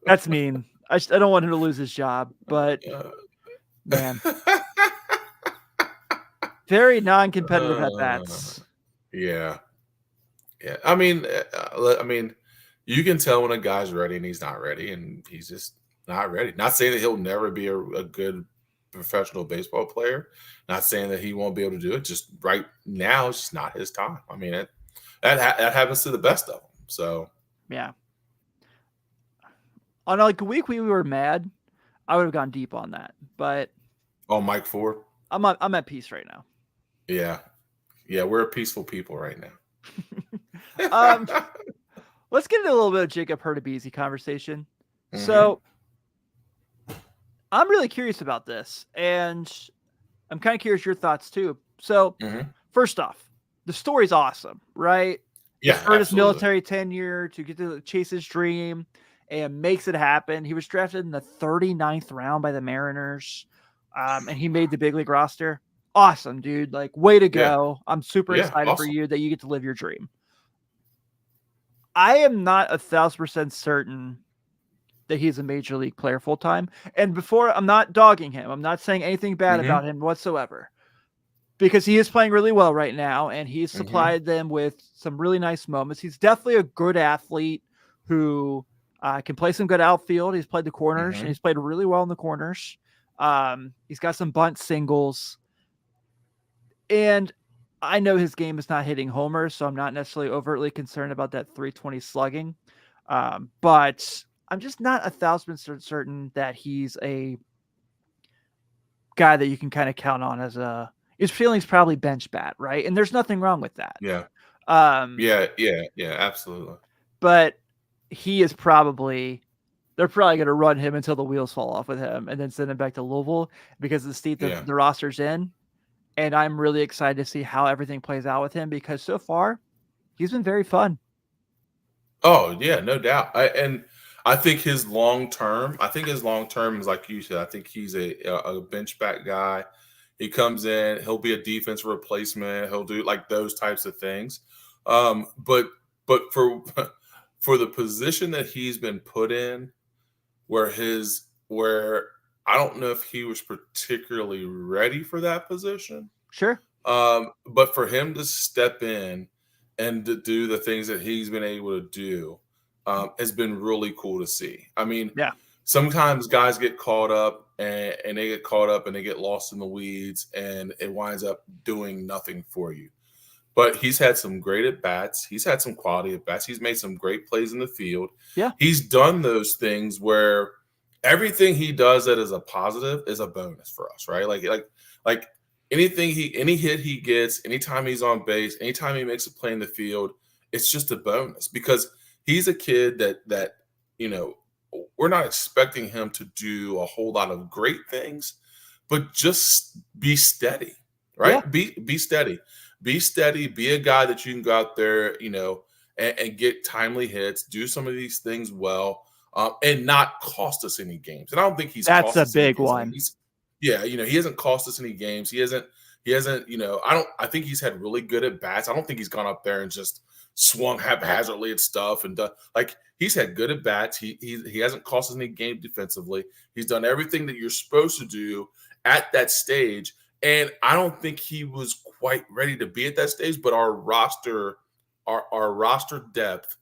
that's mean. I don't want him to lose his job, but man, very non-competitive at bats. Yeah. I mean, you can tell when a guy's ready and he's not ready, and he's just not ready. Not saying that he'll never be a good professional baseball player. Not saying that he won't be able to do it. Just right now, it's just not his time. I mean, that happens to the best of them. So yeah. On like a week we were mad, I would have gone deep on that. But Mike Ford, I'm at peace right now. Yeah, we're a peaceful people right now. Let's get into a little bit of Jacob Hurtubuise conversation. So I'm really curious about this, and I'm kind of curious your thoughts too. So first off, the story's awesome, right? Yeah, earned his military tenure to get to chase his dream and makes it happen. He was drafted in the 39th round by the Mariners, and he made the big league roster. Awesome, dude. Like, way to go. Yeah. I'm super excited for you that you get to live your dream. I am not 1,000% certain that he's a major league player full time. And before, I'm not dogging him. I'm not saying anything bad about him whatsoever, because he is playing really well right now, and he's supplied them with some really nice moments. He's definitely a good athlete who can play some good outfield. He's played the corners, and he's played really well in the corners. He's got some bunt singles. And I know his game is not hitting homers, so I'm not necessarily overtly concerned about that 320 slugging. But I'm just not 1,000% certain that he's a guy that you can kind of count on as his feelings probably bench bat, right? And there's nothing wrong with that. Yeah. Yeah, absolutely. But he is they're probably going to run him until the wheels fall off with him and then send him back to Louisville because of the state that the roster's in. And I'm really excited to see how everything plays out with him, because so far he's been very fun. Oh yeah, no doubt. I think his long term is like you said. I think he's a bench back guy. He comes in, he'll be a defense replacement. He'll do like those types of things. But for the position that he's been put in, where I don't know if he was particularly ready for that position. Sure. But for him to step in and to do the things that he's been able to do has been really cool to see. I mean, Yeah. sometimes guys get caught up and they get caught up and they get lost in the weeds and it winds up doing nothing for you. But he's had some great at bats. He's had some quality at bats. He's made some great plays in the field. Yeah. He's done those things where everything he does that is a positive is a bonus for us, right? Like any hit he gets, anytime he's on base, anytime he makes a play in the field, it's just a bonus because he's a kid that you know we're not expecting him to do a whole lot of great things, but just be steady, Yeah. right? Be steady. Be steady. Be a guy that you can go out there, and get timely hits, do some of these things well, and not cost us any games. And I don't think he's That's cost a us any big games. I mean, one. he hasn't cost us any games. He hasn't, I think he's had really good at bats. I don't think he's gone up there and just swung haphazardly at stuff and done like he's had good at bats. He hasn't cost us any game defensively. He's done everything that you're supposed to do at that stage. And I don't think he was quite ready to be at that stage, but our roster depth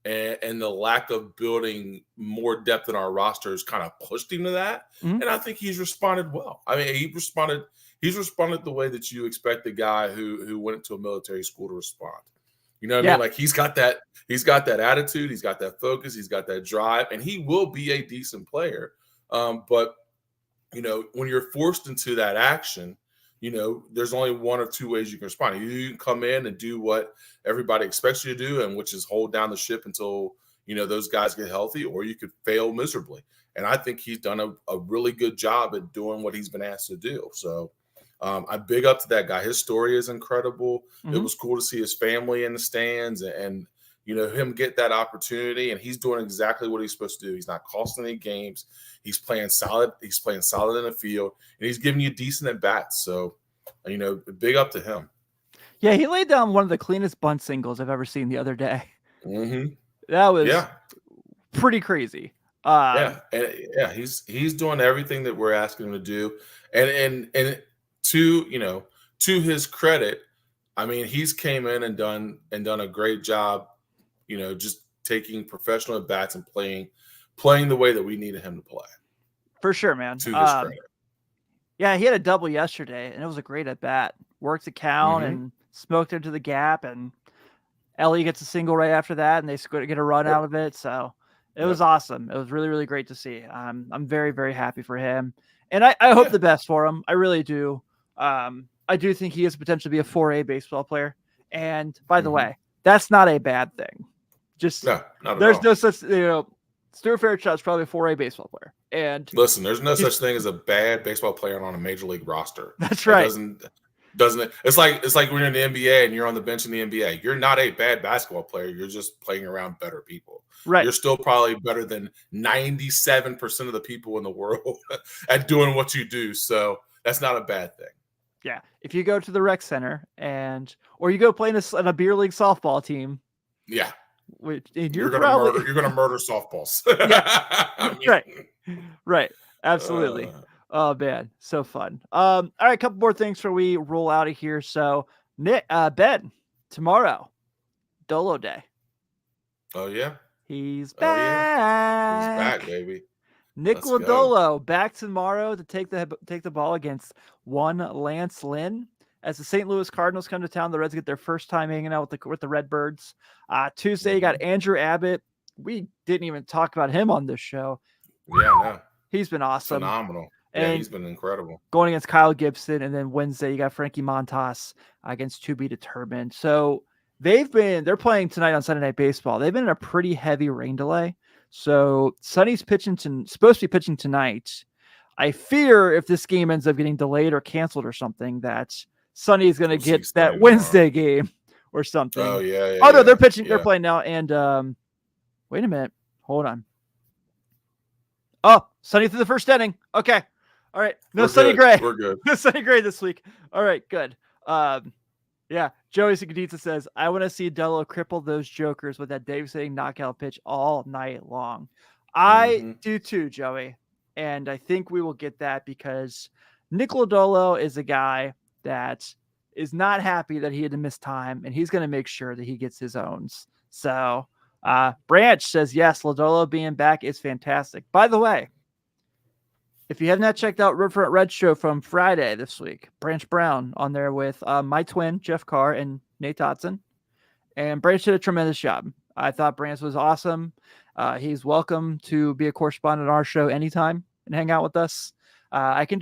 and the lack of building more depth in our rosters kind of pushed him to that. Mhm. And I think he's responded well. I mean, he's responded the way that you expect the guy who went to a military school to respond. You know what I Yeah. mean? Like he's got that attitude, he's got that focus, he's got that drive, and he will be a decent player. But when you're forced into that action, there's only one of two ways you can respond. You can come in and do what everybody expects you to do, and which is hold down the ship until those guys get healthy, or you could fail miserably. And I think he's done a really good job at doing what he's been asked to do. So I big up to that guy. His story is incredible. It Mhm. was cool to see his family in the stands and him get that opportunity, and he's doing exactly what he's supposed to do. He's not costing any games. He's playing solid. He's playing solid in the field, and he's giving you decent at bats. So, big up to him. Yeah, he laid down one of the cleanest bunt singles I've ever seen the other day. Mm-hmm. That was Yeah, pretty crazy. he's doing everything that we're asking him to do, and to his credit, I mean, he's came in and done a great job. Just taking professional at bats and playing the way that we needed him to play. For sure, man. To his credit. Yeah, he had a double yesterday, and it was a great at bat. Worked the count and smoked into the gap, and Ellie gets a single right after that, and they get a run out of it. So it was awesome. It was really, really great to see. I'm very, very happy for him, and I hope the best for him. I really do. I do think he has potential to be a 4A baseball player. And by the way, that's not a bad thing. Just no, not there's at all. no such Stuart Fairchild's probably a 4A baseball player. And listen, there's no such thing as a bad baseball player on a major league roster. That's right. Doesn't it? It's like when you're in the NBA and you're on the bench in the NBA. You're not a bad basketball player. You're just playing around better people. Right. You're still probably better than 97% of the people in the world at doing what you do. So that's not a bad thing. Yeah. If you go to the rec center or you go play in a beer league softball team. Yeah. You're gonna murder softballs. Yeah. Right. Absolutely. Oh man, so fun. All right, a couple more things before we roll out of here. So Nick, Ben, tomorrow, Dolo Day. Oh yeah. He's back. Yeah. He's back, baby. Nick Lodolo back tomorrow to take the ball against one Lance Lynn. As the St. Louis Cardinals come to town, the Reds get their first time hanging out with the Redbirds. Tuesday, you got Andrew Abbott. We didn't even talk about him on this show. Yeah, no. He's been awesome. Phenomenal. And yeah, he's been incredible. Going against Kyle Gibson, and then Wednesday, you got Frankie Montas against to be determined. So they're playing tonight on Sunday Night Baseball. They've been in a pretty heavy rain delay. So Sonny's supposed to be pitching tonight. I fear if this game ends up getting delayed or canceled or something, that Sonny is going to get that Wednesday game or something. Oh, yeah. Oh, no, they're pitching. Yeah. They're playing now. And wait a minute. Hold on. Oh, Sonny through the first inning. Okay. All right. No Sonny Gray. We're good. No Sonny Gray this week. All right. Good. Yeah. Joey Sikaditsa says, I want to see Delo cripple those jokers with that devastating knockout pitch all night long. I do too, Joey. And I think we will get that because Nick Lodolo is a guy that is not happy that he had to miss time, and he's going to make sure that he gets his owns. So Branch says, yes, Lodolo being back is fantastic. By the way, if you have not checked out Riverfront Red Show from Friday this week, Branch Brown on there with my twin, Jeff Carr, and Nate Dotson. And Branch did a tremendous job. I thought Branch was awesome. He's welcome to be a correspondent on our show anytime and hang out with us. I can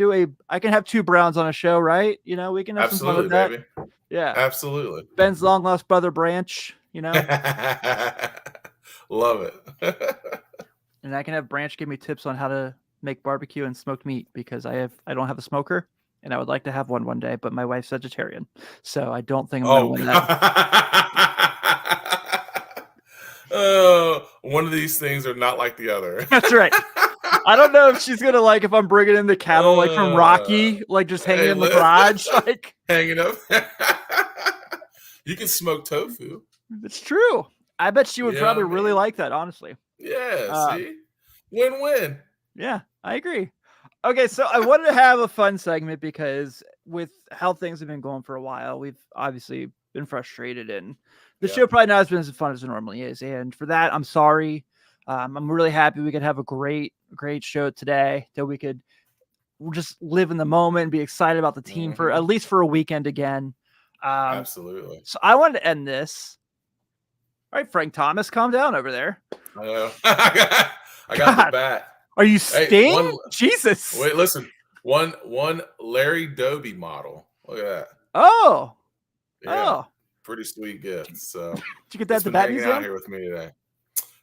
have two Browns on a show, right? You know, we can have some fun with that. Baby. Yeah. Absolutely. Ben's long lost brother Branch, you know. Love it. And I can have Branch give me tips on how to make barbecue and smoked meat because I don't have a smoker and I would like to have one day, but my wife's vegetarian. So I don't think I'm going to win that. One of these things are not like the other. That's right. I don't know if she's gonna like if I'm bringing in the cattle like from Rocky, like just hanging in the garage, like hanging up. You can smoke tofu. It's true. I bet she would probably really like that, honestly. Yeah. See, win-win. Yeah, I agree. Okay, so I wanted to have a fun segment because with how things have been going for a while, we've obviously been frustrated, and the show probably not has been as fun as it normally is. And for that, I'm sorry. I'm really happy we could have a great show today, that we could just live in the moment and be excited about the team for at least for a weekend again. Absolutely. So I wanted to end this. All right, Frank Thomas, calm down over there. I know. I got the bat. Are you Sting? Jesus. Wait, listen. One Larry Doby model. Look at that. Oh. Yeah. Oh. Pretty sweet gift. So did you get that at the bat museum? Out here with me today.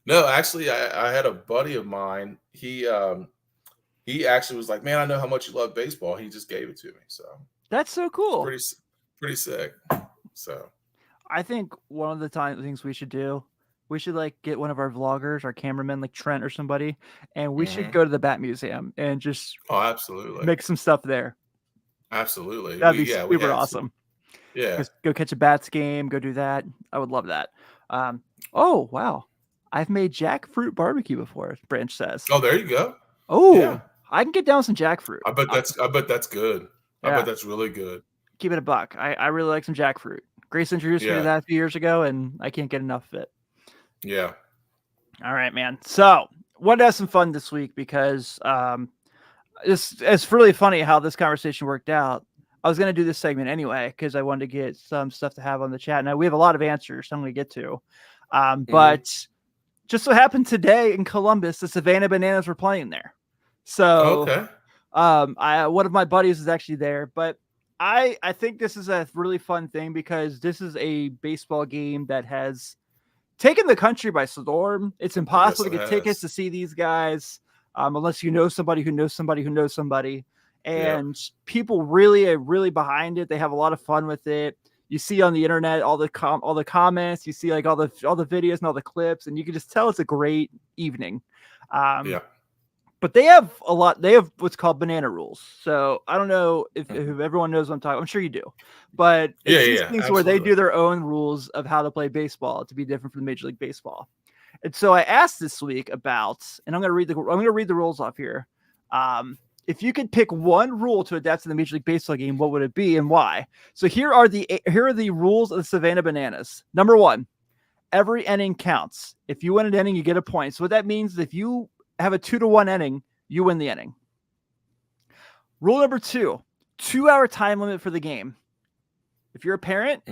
No, actually, I had a buddy of mine. He actually was like, "Man, I know how much you love baseball." He just gave it to me. So that's so cool. Pretty sick. So I think one of the things we should do, we should like get one of our vloggers, our cameramen, like Trent or somebody, and we should go to the bat museum and just absolutely make some stuff there. Absolutely, that'd be super awesome. Yeah, just go catch a bats game, go do that. I would love that. Oh wow, I've made jackfruit barbecue before. Branch says. Oh, there you go. Oh, yeah. I can get down with some jackfruit. I bet that's good. Yeah. I bet that's really good. Keep it a buck. I really like some jackfruit. Grace introduced me to that a few years ago, and I can't get enough of it. Yeah. All right, man. So wanted to have some fun this week because it's really funny how this conversation worked out. I was going to do this segment anyway because I wanted to get some stuff to have on the chat. Now we have a lot of answers I'm going to get to. But just so happened today in Columbus, the Savannah Bananas were playing there. So one of my buddies is actually there, but I think this is a really fun thing because this is a baseball game that has taken the country by storm. It's impossible to get tickets to see these guys unless you know somebody who knows somebody who knows somebody. And people really are really behind it. They have a lot of fun with it. You see on the internet all the comments. You see like all the videos and all the clips, and you can just tell it's a great evening. But they have a lot. They have what's called banana rules. So I don't know if everyone knows what I'm talking. I'm sure you do. But it's these things where they do their own rules of how to play baseball to be different from Major League Baseball. And so I asked this week about, and I'm going to read the rules off here. If you could pick one rule to adapt to the Major League Baseball game, what would it be and why? So here are the rules of the Savannah Bananas. Number 1, every inning counts. If you win an inning, you get a point. So what that means is if you have a 2-1 inning, you win the inning. Rule number 2, 2-hour time limit for the game. If you're a parent,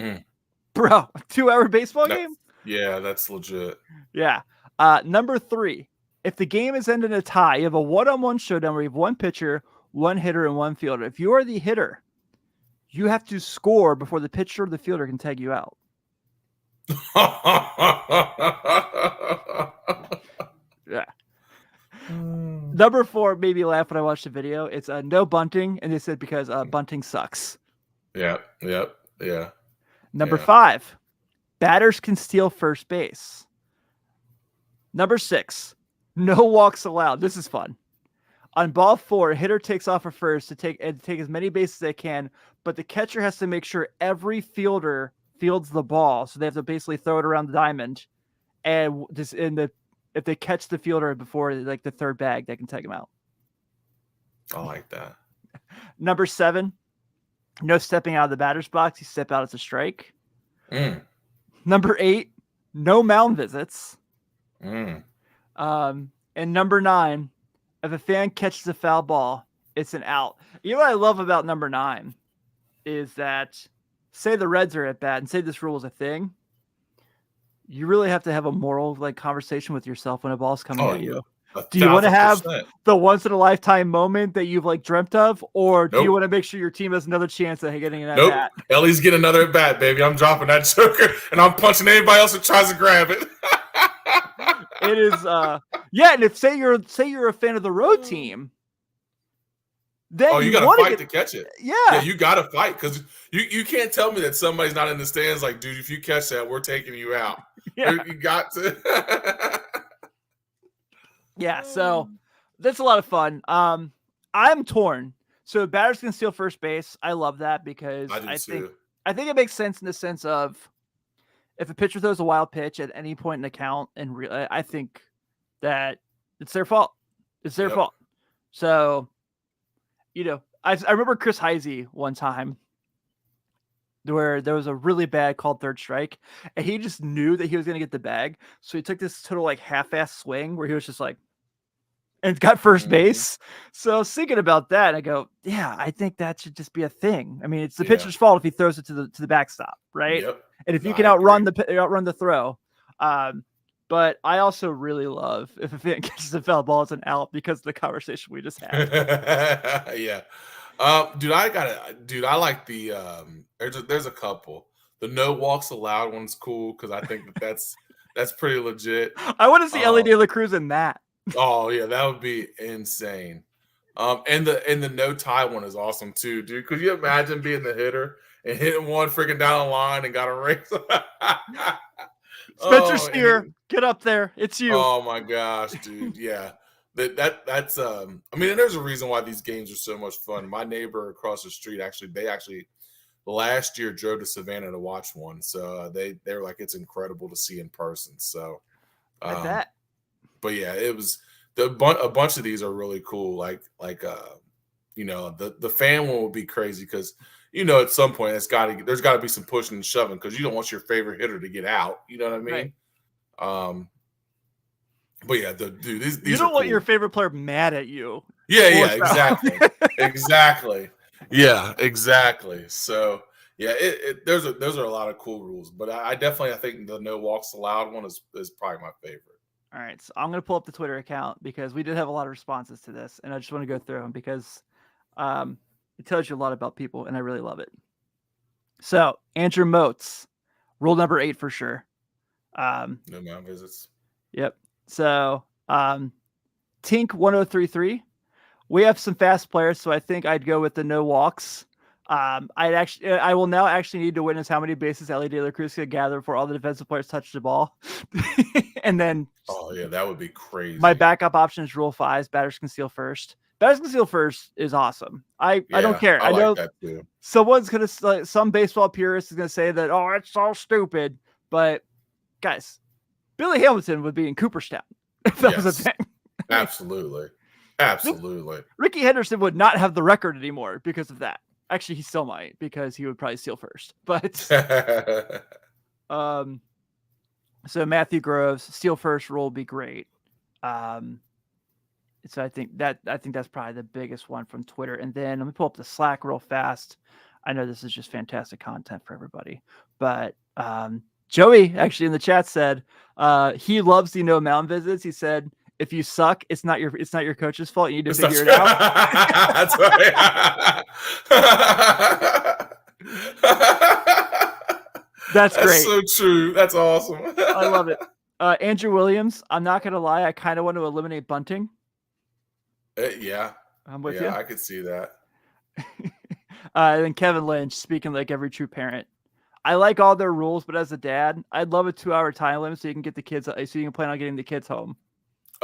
bro, a 2-hour baseball game? Yeah, that's legit. Yeah. Number 3, if the game is ended in a tie, you have a one-on-one showdown where you have one pitcher, one hitter, and one fielder. If you are the hitter, you have to score before the pitcher or the fielder can tag you out. Yeah. Number 4 made me laugh when I watched the video. It's no bunting, and they said because bunting sucks. Yeah. Number 5, batters can steal first base. Number 6, no walks allowed. This is fun. On ball 4, a hitter takes off at first to take as many bases as they can, but the catcher has to make sure every fielder fields the ball, so they have to basically throw it around the diamond, and if they catch the fielder before like the third bag, they can take him out. I like that. Number 7, No stepping out of the batter's box. You step out, it's a strike. Mm. Number 8, no mound visits. Mm. And number 9, if a fan catches a foul ball, it's an out. You know what I love about number 9 is that, say the Reds are at bat and say this rule is a thing, you really have to have a moral conversation with yourself when a ball's coming Oh at yeah, you. Do you want to have 1,000%. the once in a lifetime moment that you've dreamt of, or do you Nope. want to make sure your team has another chance at getting that Nope. bat? Ellie's getting another at bat, baby. I'm dropping that joker and I'm punching anybody else that tries to grab it. It is yeah, and if say you're a fan of the road team, then you got to fight to catch it. Yeah, you got to fight because you can't tell me that somebody's not in the stands like, dude, if you catch that, we're taking you out. Yeah. You got to. Yeah, so that's a lot of fun. I'm torn. So batters can steal first base. I love that because I think it makes sense in the sense of if a pitcher throws a wild pitch at any point in the count, and I think that it's their fault. It's their fault. So, I remember Chris Heisey one time where there was a really bad called third strike, and he just knew that he was going to get the bag. So he took this total half-ass swing where he was just and got first base. So I was thinking about that, and I go, yeah, I think that should just be a thing. I mean, it's the pitcher's fault if he throws it to the backstop, right? Yep. And if you can outrun the throw. But I also really love if a fan catches a foul ball, it's an out because of the conversation we just had. Yeah. Dude, I like the there's a couple. The no walks allowed one's cool because I think that's pretty legit. I want to see Ellie De La Cruz in that. Oh yeah, that would be insane. And the no tie one is awesome too, dude. Could you imagine being the hitter and hitting one freaking down the line and got a race? Spencer Steer, get up there. It's you. Oh my gosh, dude. Yeah. That's I mean, and there's a reason why these games are so much fun. My neighbor across the street they last year drove to Savannah to watch one. So they were like, it's incredible to see in person. So I bet. But yeah, it was a bunch of these are really cool. The fan one would be crazy because at some point there's got to be some pushing and shoving because you don't want your favorite hitter to get out. You know what I mean? Right. But yeah, these you don't want your favorite player mad at you. Yeah, exactly, exactly. Yeah, exactly. So yeah, those are a lot of cool rules, but I think the no walks allowed one is probably my favorite. All right, so I'm going to pull up the Twitter account because we did have a lot of responses to this, and I just want to go through them because it tells you a lot about people, and I really love it. So, Andrew Moats, rule number 8 for sure. No mound visits. Yep. So, Tink1033, we have some fast players, so I think I'd go with the no walks. I will now actually need to witness how many bases Ellie De La Cruz can gather before all the defensive players touch the ball. And then, oh yeah, that would be crazy. My backup option is rule 5. Batters can steal first. Batters can steal first is awesome. I don't care. I know that too. Someone's gonna some baseball purist is gonna say that, oh, it's so stupid. But guys, Billy Hamilton would be in Cooperstown if that was a thing. Absolutely. Ricky Henderson would not have the record anymore because of that. Actually, he still might because he would probably steal first. But so Matthew Groves, steal first rule would be great. So I think that's probably the biggest one from Twitter. And then let me pull up the Slack real fast. I know this is just fantastic content for everybody. But Joey actually in the chat said he loves the no mound visits. He said, if you suck, it's not your coach's fault. You need to figure it out. That's right. That's great. That's so true. That's awesome. I love it. Andrew Williams, I'm not going to lie. I kind of want to eliminate bunting. Yeah. I'm with you. I could see that. And then Kevin Lynch, speaking like every true parent. I like all their rules, but as a dad, I'd love a 2-hour time limit so you can get the kids, so you can plan on getting the kids home.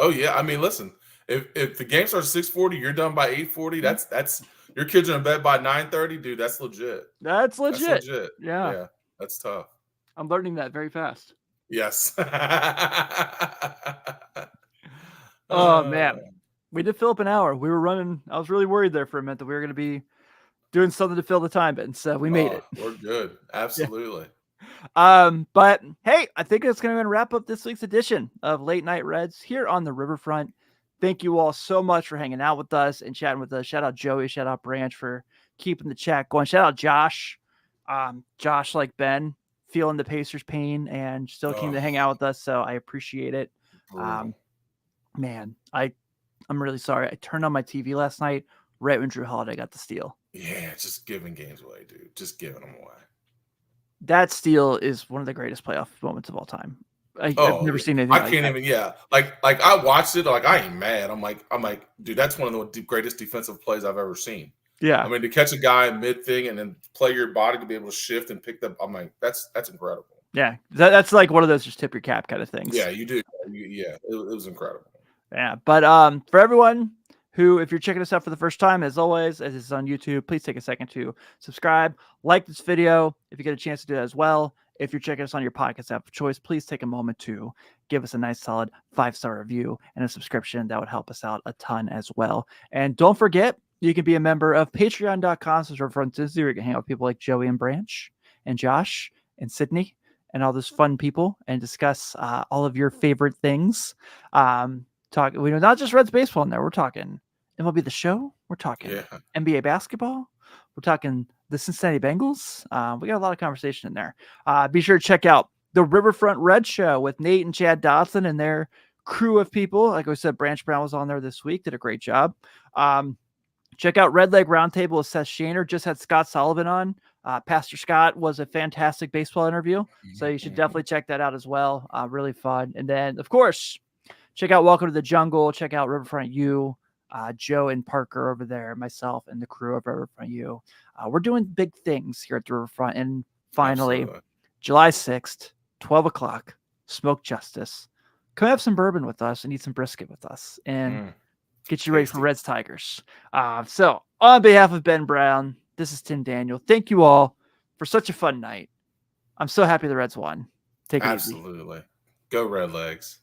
Oh yeah, I mean, listen, if the game starts at 6:40, you're done by 8:40. That's your kids are in bed by 9:30, dude. That's legit. That's legit. Yeah, that's tough. I'm learning that very fast. Yes. Oh man, we did fill up an hour. We were running. I was really worried there for a minute that we were going to be doing something to fill the time in. So we made it. We're good. Yeah. Absolutely. But hey, I think it's going to wrap up this week's edition of Late Night Reds here on the Riverfront. Thank you all so much for hanging out with us and chatting with us. Shout out Joey, shout out Branch for keeping the chat going. Shout out Josh. Josh, like Ben, feeling the Pacers' pain and still keen to hang out with us. So I appreciate it. Man, I'm really sorry. I turned on my TV last night right when Drew Holiday got the steal. Yeah, just giving games away, dude. Just giving them away. That steal is one of the greatest playoff moments of all time. I've never seen anything. I can't even. Yeah, like I watched it. Like I ain't mad. I'm like, dude, that's one of the greatest defensive plays I've ever seen. Yeah, I mean, to catch a guy mid thing and then play your body to be able to shift and pick them. I'm like, that's incredible. Yeah, that's like one of those just tip your cap kind of things. Yeah, you do. Yeah, it was incredible. Yeah, but for everyone who, if you're checking us out for the first time, as always, as it's on YouTube, please take a second to subscribe, like this video if you get a chance to do that as well. If you're checking us on your podcast app of choice, please take a moment to give us a nice solid 5-star review and a subscription. That would help us out a ton as well. And don't forget, you can be a member of patreon.com/Riverfront where you can hang out with people like Joey and Branch and Josh and Sydney and all those fun people and discuss all of your favorite things. We know not just Reds baseball in there. We're talking MLB The Show. We're talking NBA basketball. We're talking the Cincinnati Bengals. We got a lot of conversation in there. Be sure to check out the Riverfront Red Show with Nate and Chad Dodson and their crew of people. Like I said, Branch Brown was on there this week. Did a great job. Check out Red Leg Roundtable with Seth Shaner. Just had Scott Sullivan on. Pastor Scott was a fantastic baseball interview. So you should definitely check that out as well. Really fun. And then, of course, check out Welcome to the Jungle. Check out Riverfront U. Joe and Parker over there, myself and the crew of Riverfront U. We're doing big things here at the Riverfront. And finally, July 6th, 12 o'clock, Smoke Justice. Come have some bourbon with us and eat some brisket with us and get you ready for Reds Tigers. So on behalf of Ben Brown, this is Tim Daniel. Thank you all for such a fun night. I'm so happy the Reds won. Take it easy. Absolutely. Go Red Legs.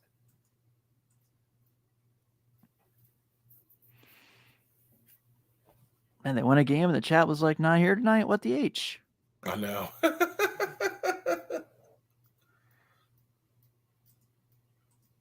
And they won a game and the chat was like, not here tonight. What the H? I know.